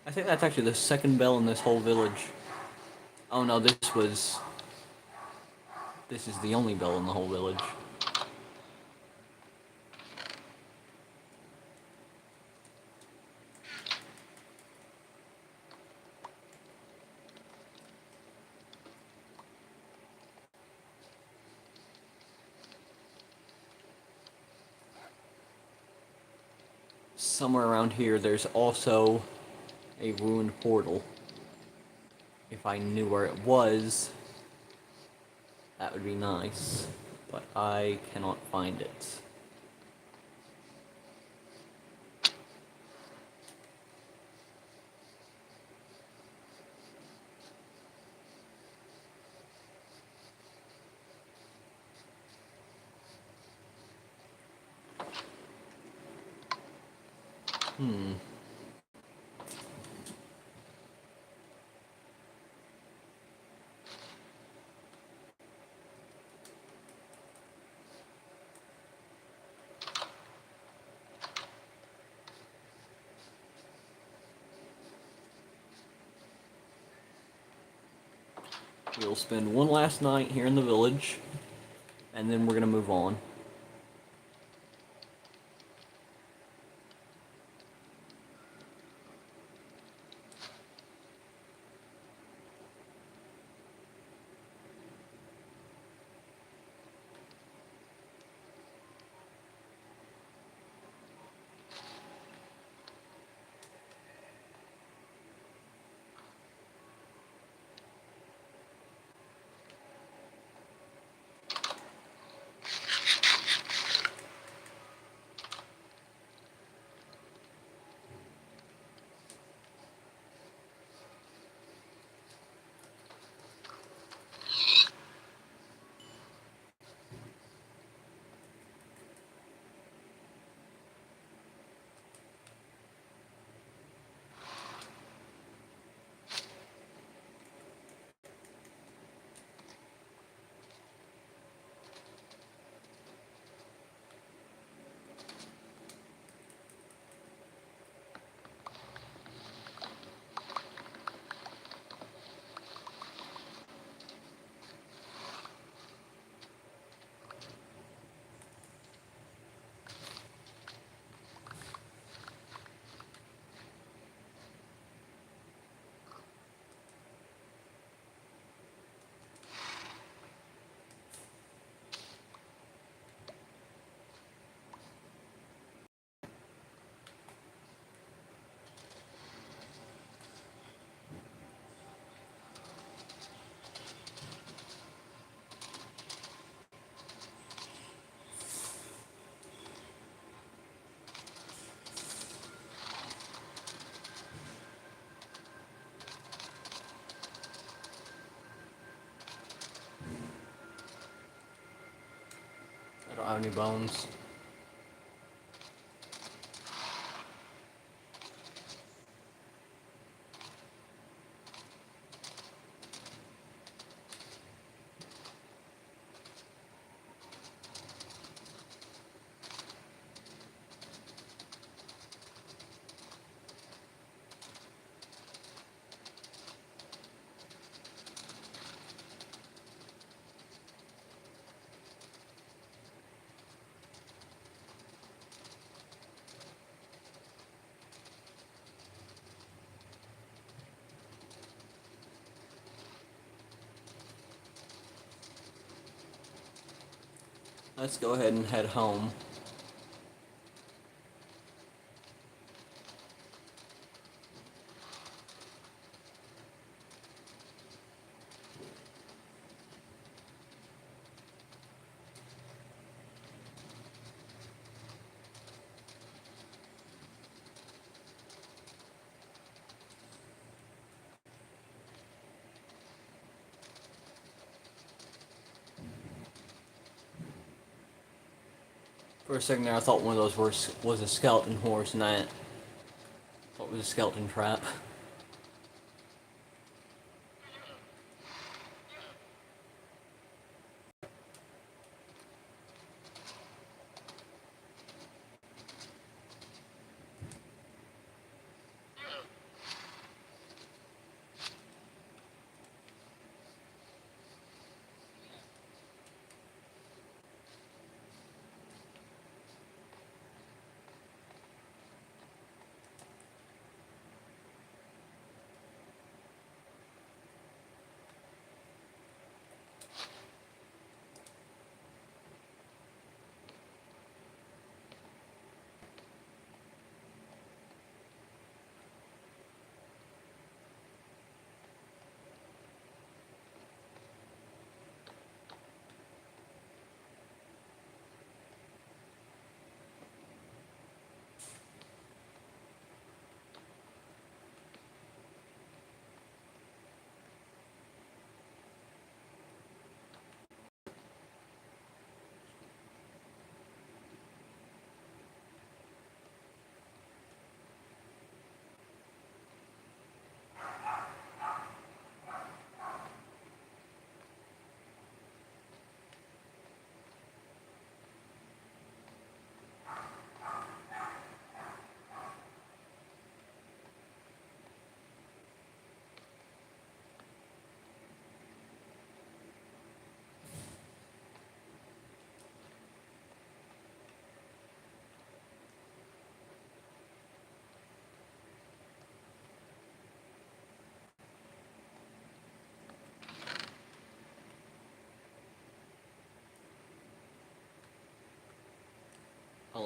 I think that's actually the second bell in this whole village. Oh no, this is the only bell in the whole village. Somewhere around here, there's also a ruined portal. If I knew where it was, that would be nice. But I cannot find it. We'll spend one last night here in the village, and then we're gonna move on. I don't have any bones. Let's go ahead and head home. For a second there, I thought one of those was a skeleton horse, and I thought it was a skeleton trap.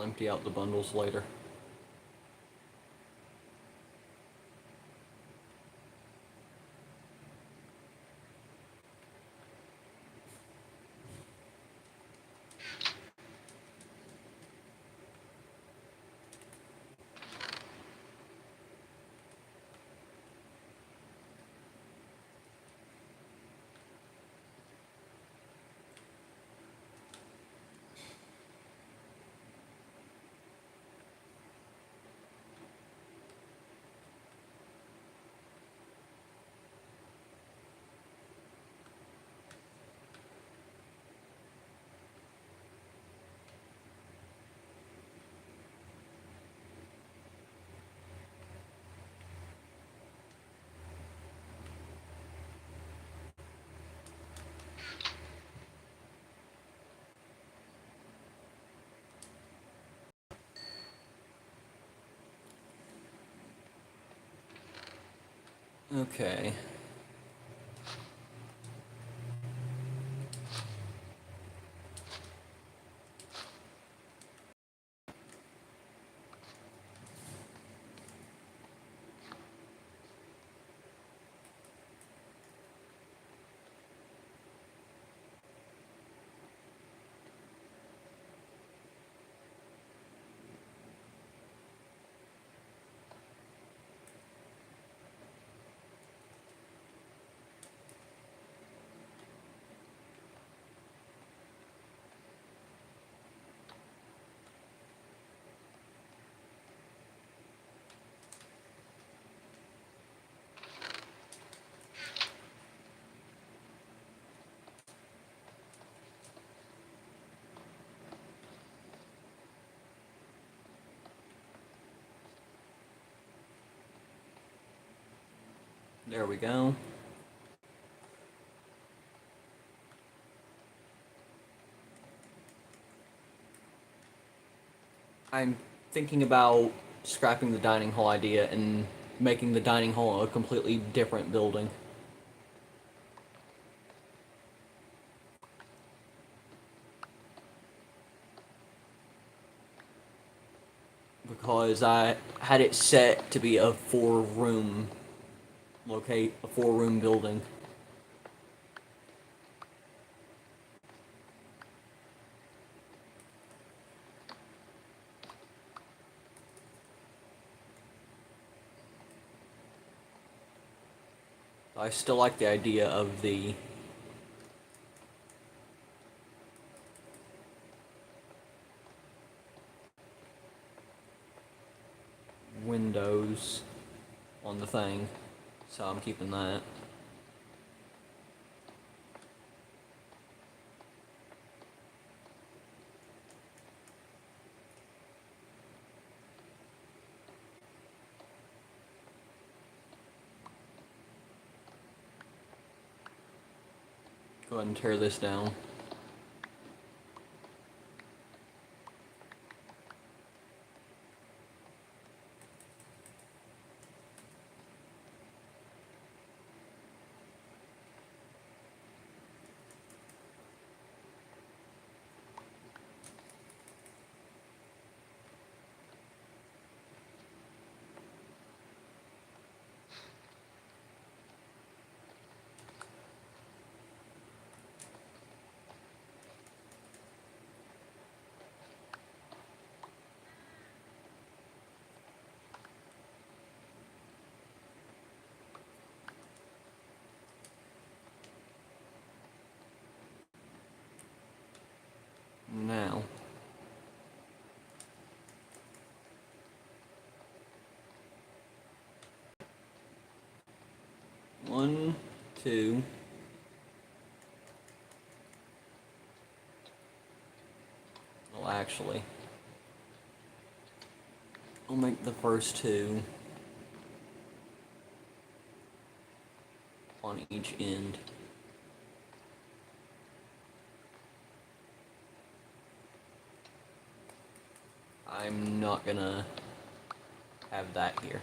empty out the bundles later. Okay. There we go. I'm thinking about scrapping the dining hall idea and making the dining hall a completely different building. Because I had it set to be a four-room building. I still like the idea of the windows on the thing, so I'm keeping that. Go ahead and tear this down. Now, one, two. Well, actually, I'll make the first two on each end. I'm not gonna have that here.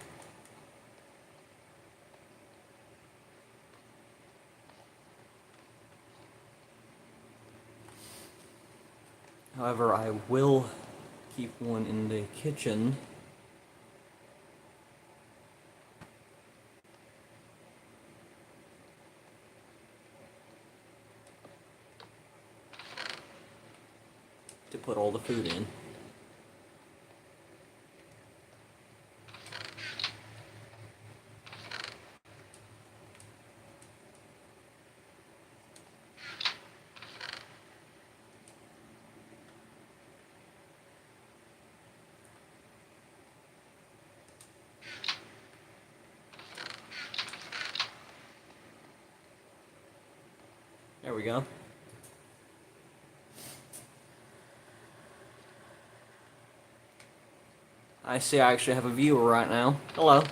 However, I will keep one in the kitchen. To put all the food in. There we go. I see I actually have a viewer right now. Hello. Go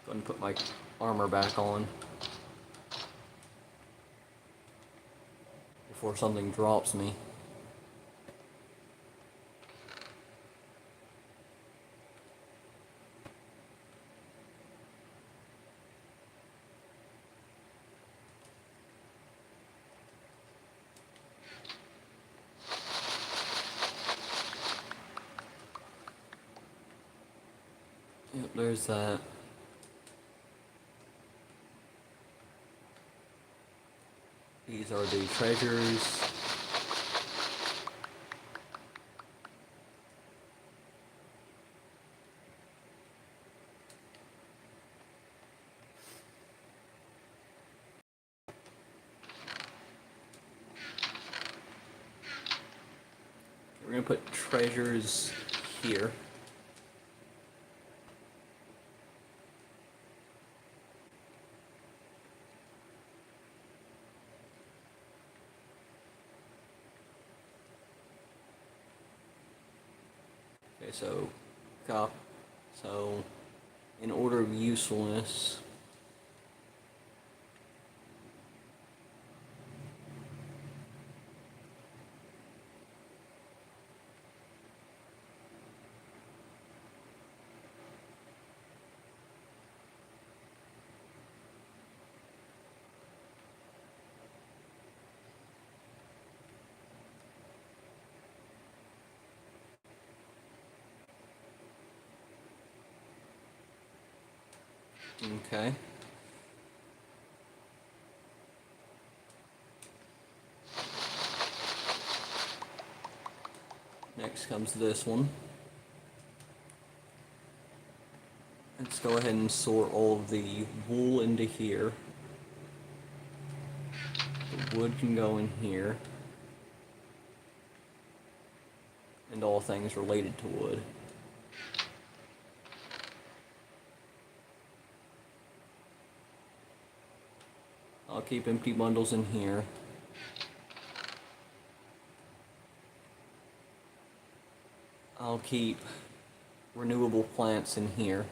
ahead and put my armor back on before something drops me. Yep, there's that. These are the treasures. We're gonna put treasures here. Okay, so in order of usefulness, okay. Next comes this one. Let's go ahead and sort all of the wool into here. The wood can go in here. And all things related to wood. I'll keep empty bundles in here. I'll keep renewable plants in here.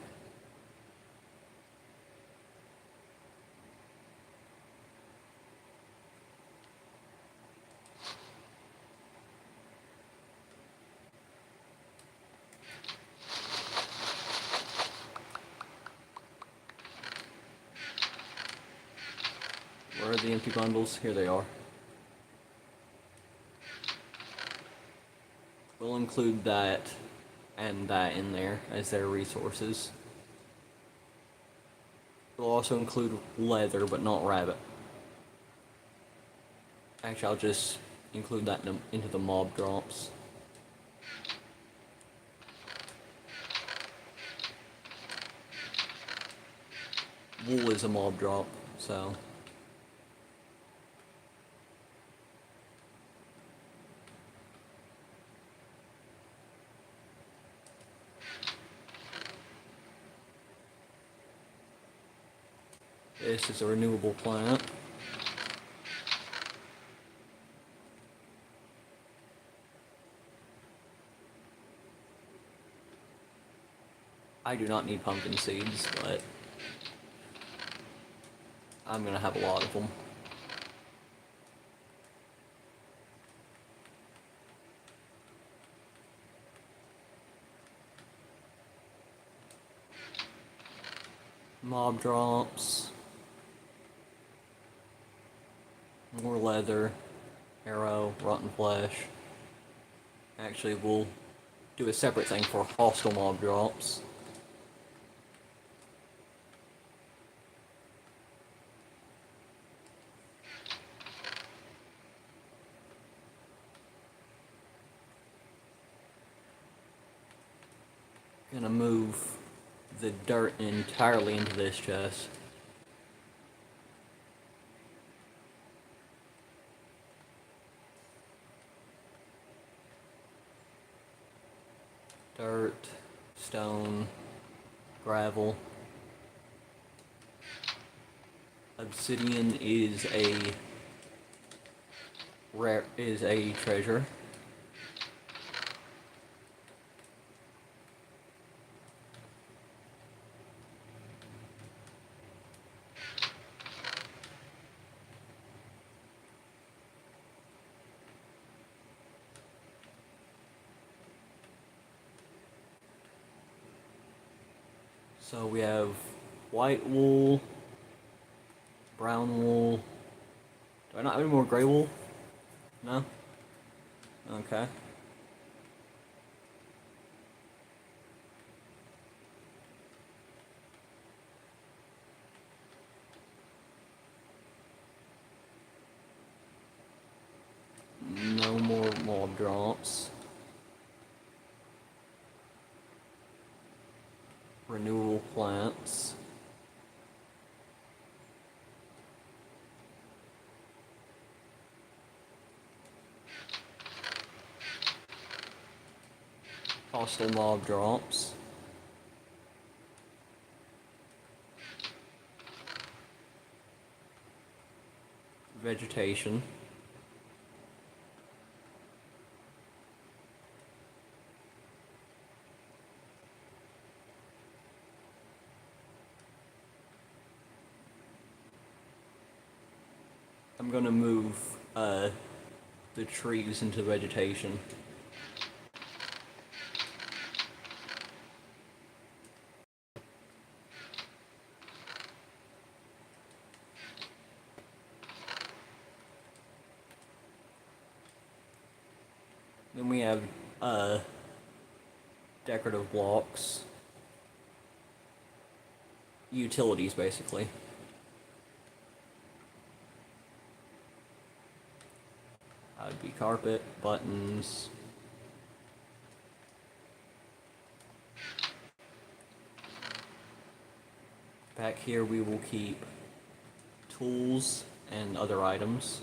Where are the empty bundles? Here they are. We'll include that and that in there as their resources. We'll also include leather, but not rabbit. Actually, I'll just include that into the mob drops. Wool is a mob drop, so... This is a renewable plant. I do not need pumpkin seeds, but I'm gonna have a lot of them. Mob drops. more leather, arrow, rotten flesh. Actually, we'll do a separate thing for hostile mob drops. Gonna move the dirt entirely into this chest. Dirt, stone, gravel. Obsidian is a treasure. So we have white wool, brown wool. Do I not have any more gray wool? No? Okay. No more mob drops. Renewal plants. Hostile mob drops. Vegetation. I'm gonna move the trees into vegetation. Then we have decorative blocks. Utilities, basically. That would be carpet, buttons. Back here we will keep tools and other items.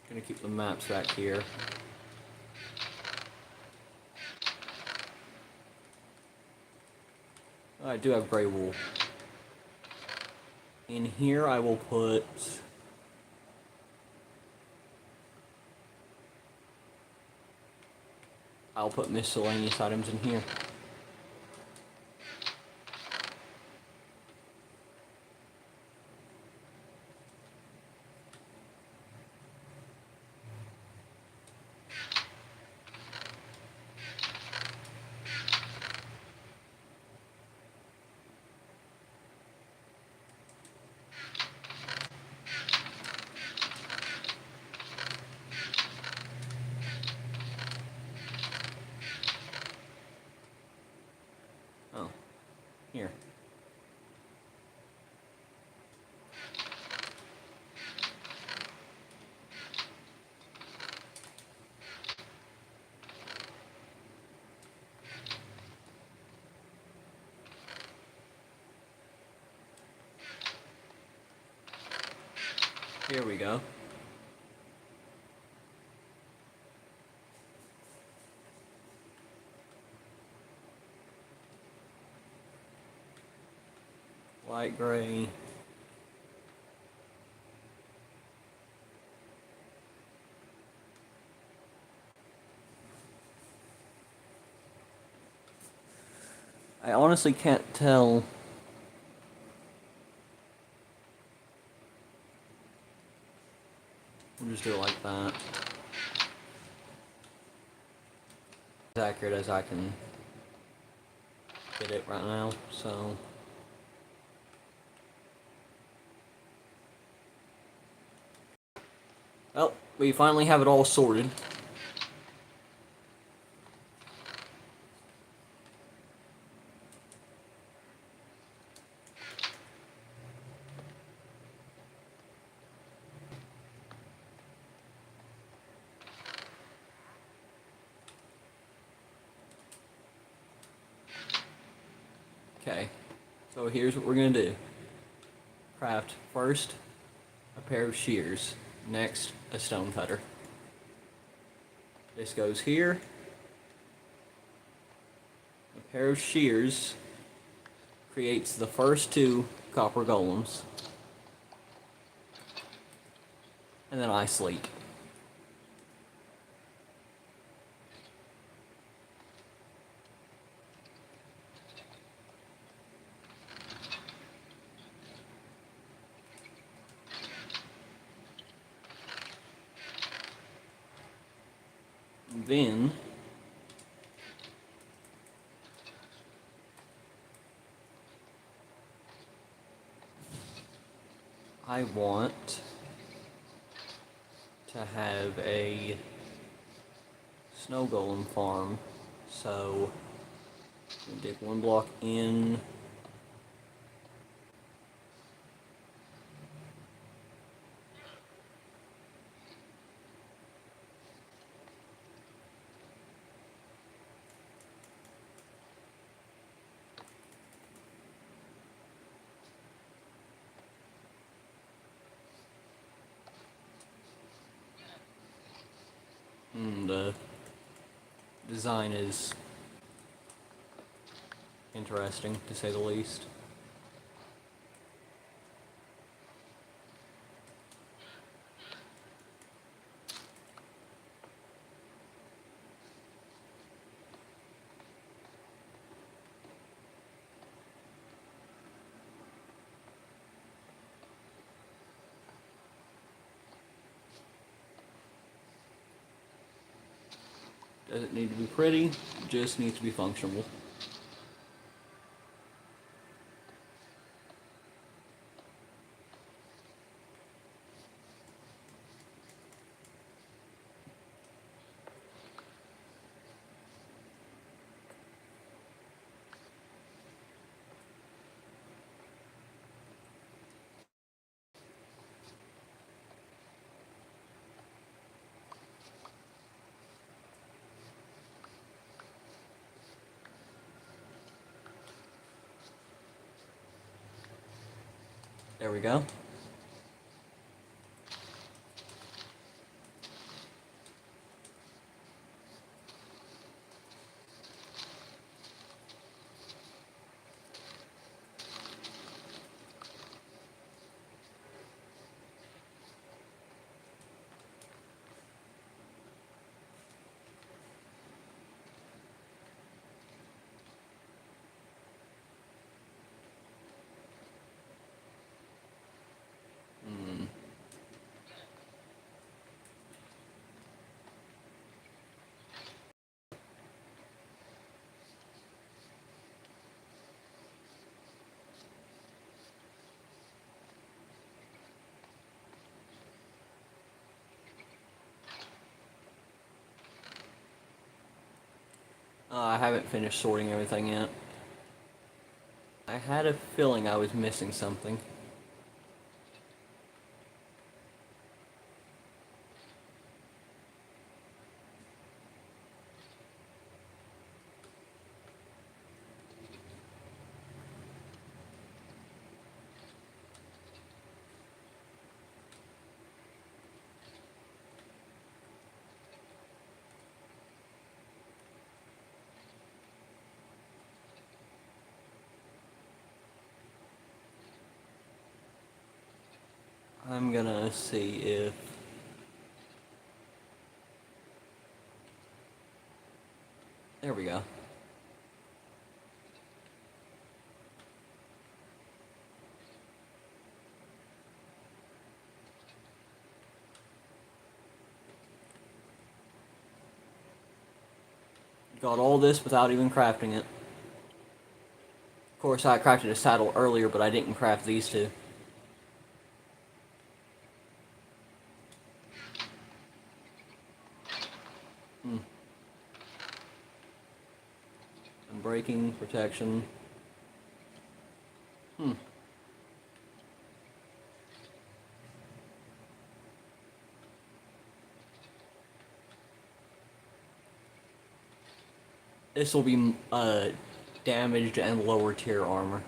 Gonna keep the maps back here. I do have gray wool. In here I will put miscellaneous items in here. Oh, here. Here we go. Light gray, I honestly can't tell. We'll just do it like that. As accurate as I can get it right now, so. Well, we finally have it all sorted. Okay, so here's what we're gonna do. Craft first a pair of shears, next a stone cutter. This goes here. A pair of shears creates the first two copper golems, and then I sleep. Then I want to have a snow golem farm, so I'm gonna dig one block in. The design is interesting, to say the least. Doesn't need to be pretty, just needs to be functional. There we go. I haven't finished sorting everything yet. I had a feeling I was missing something. I'm gonna see if... There we go. Got all this without even crafting it. Of course, I crafted a saddle earlier, but I didn't craft these two. And braking, protection. This will be damaged and lower tier armor.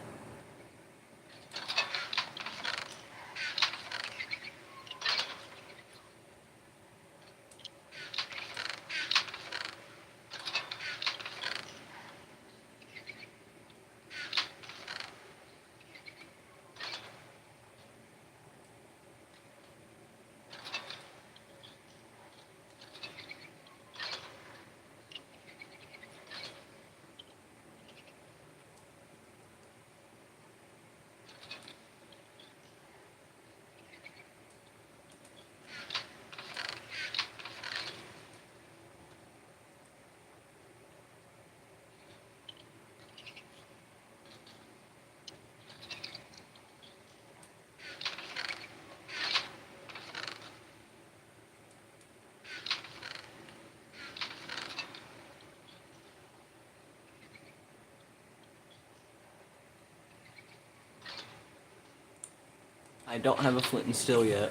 I don't have a flint and steel yet.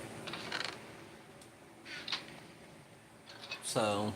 So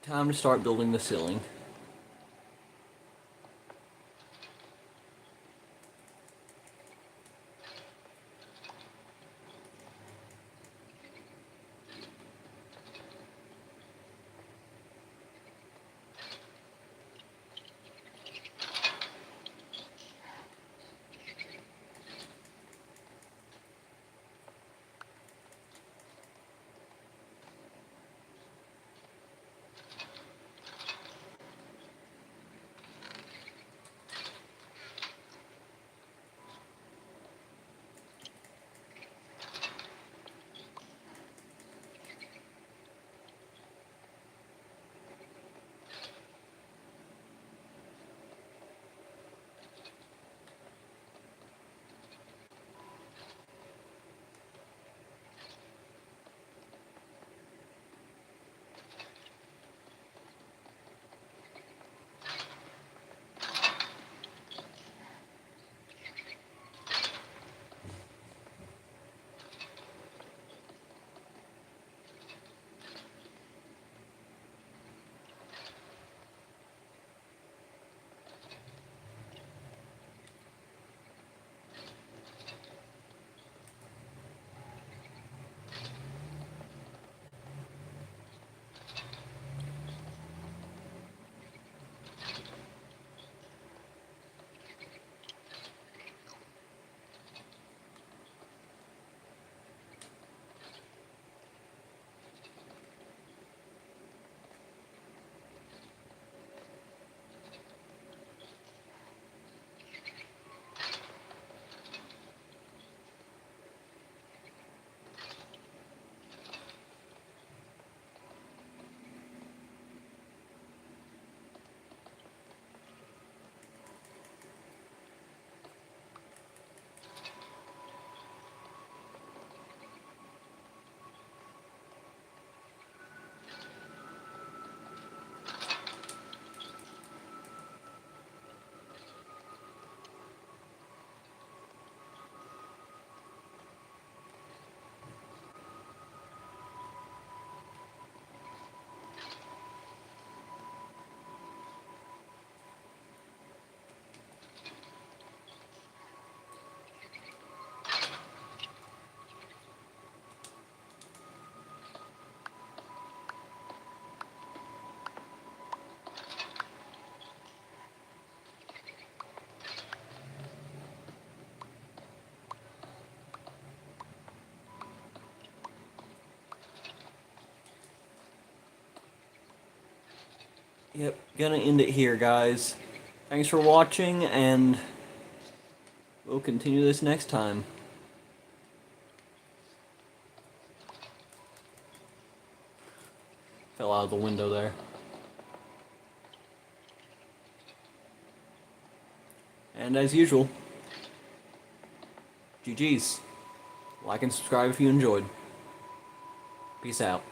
time to start building the ceiling. Yep, gonna end it here, guys. Thanks for watching, and we'll continue this next time. Fell out of the window there. And as usual, GG's. Like and subscribe if you enjoyed. Peace out.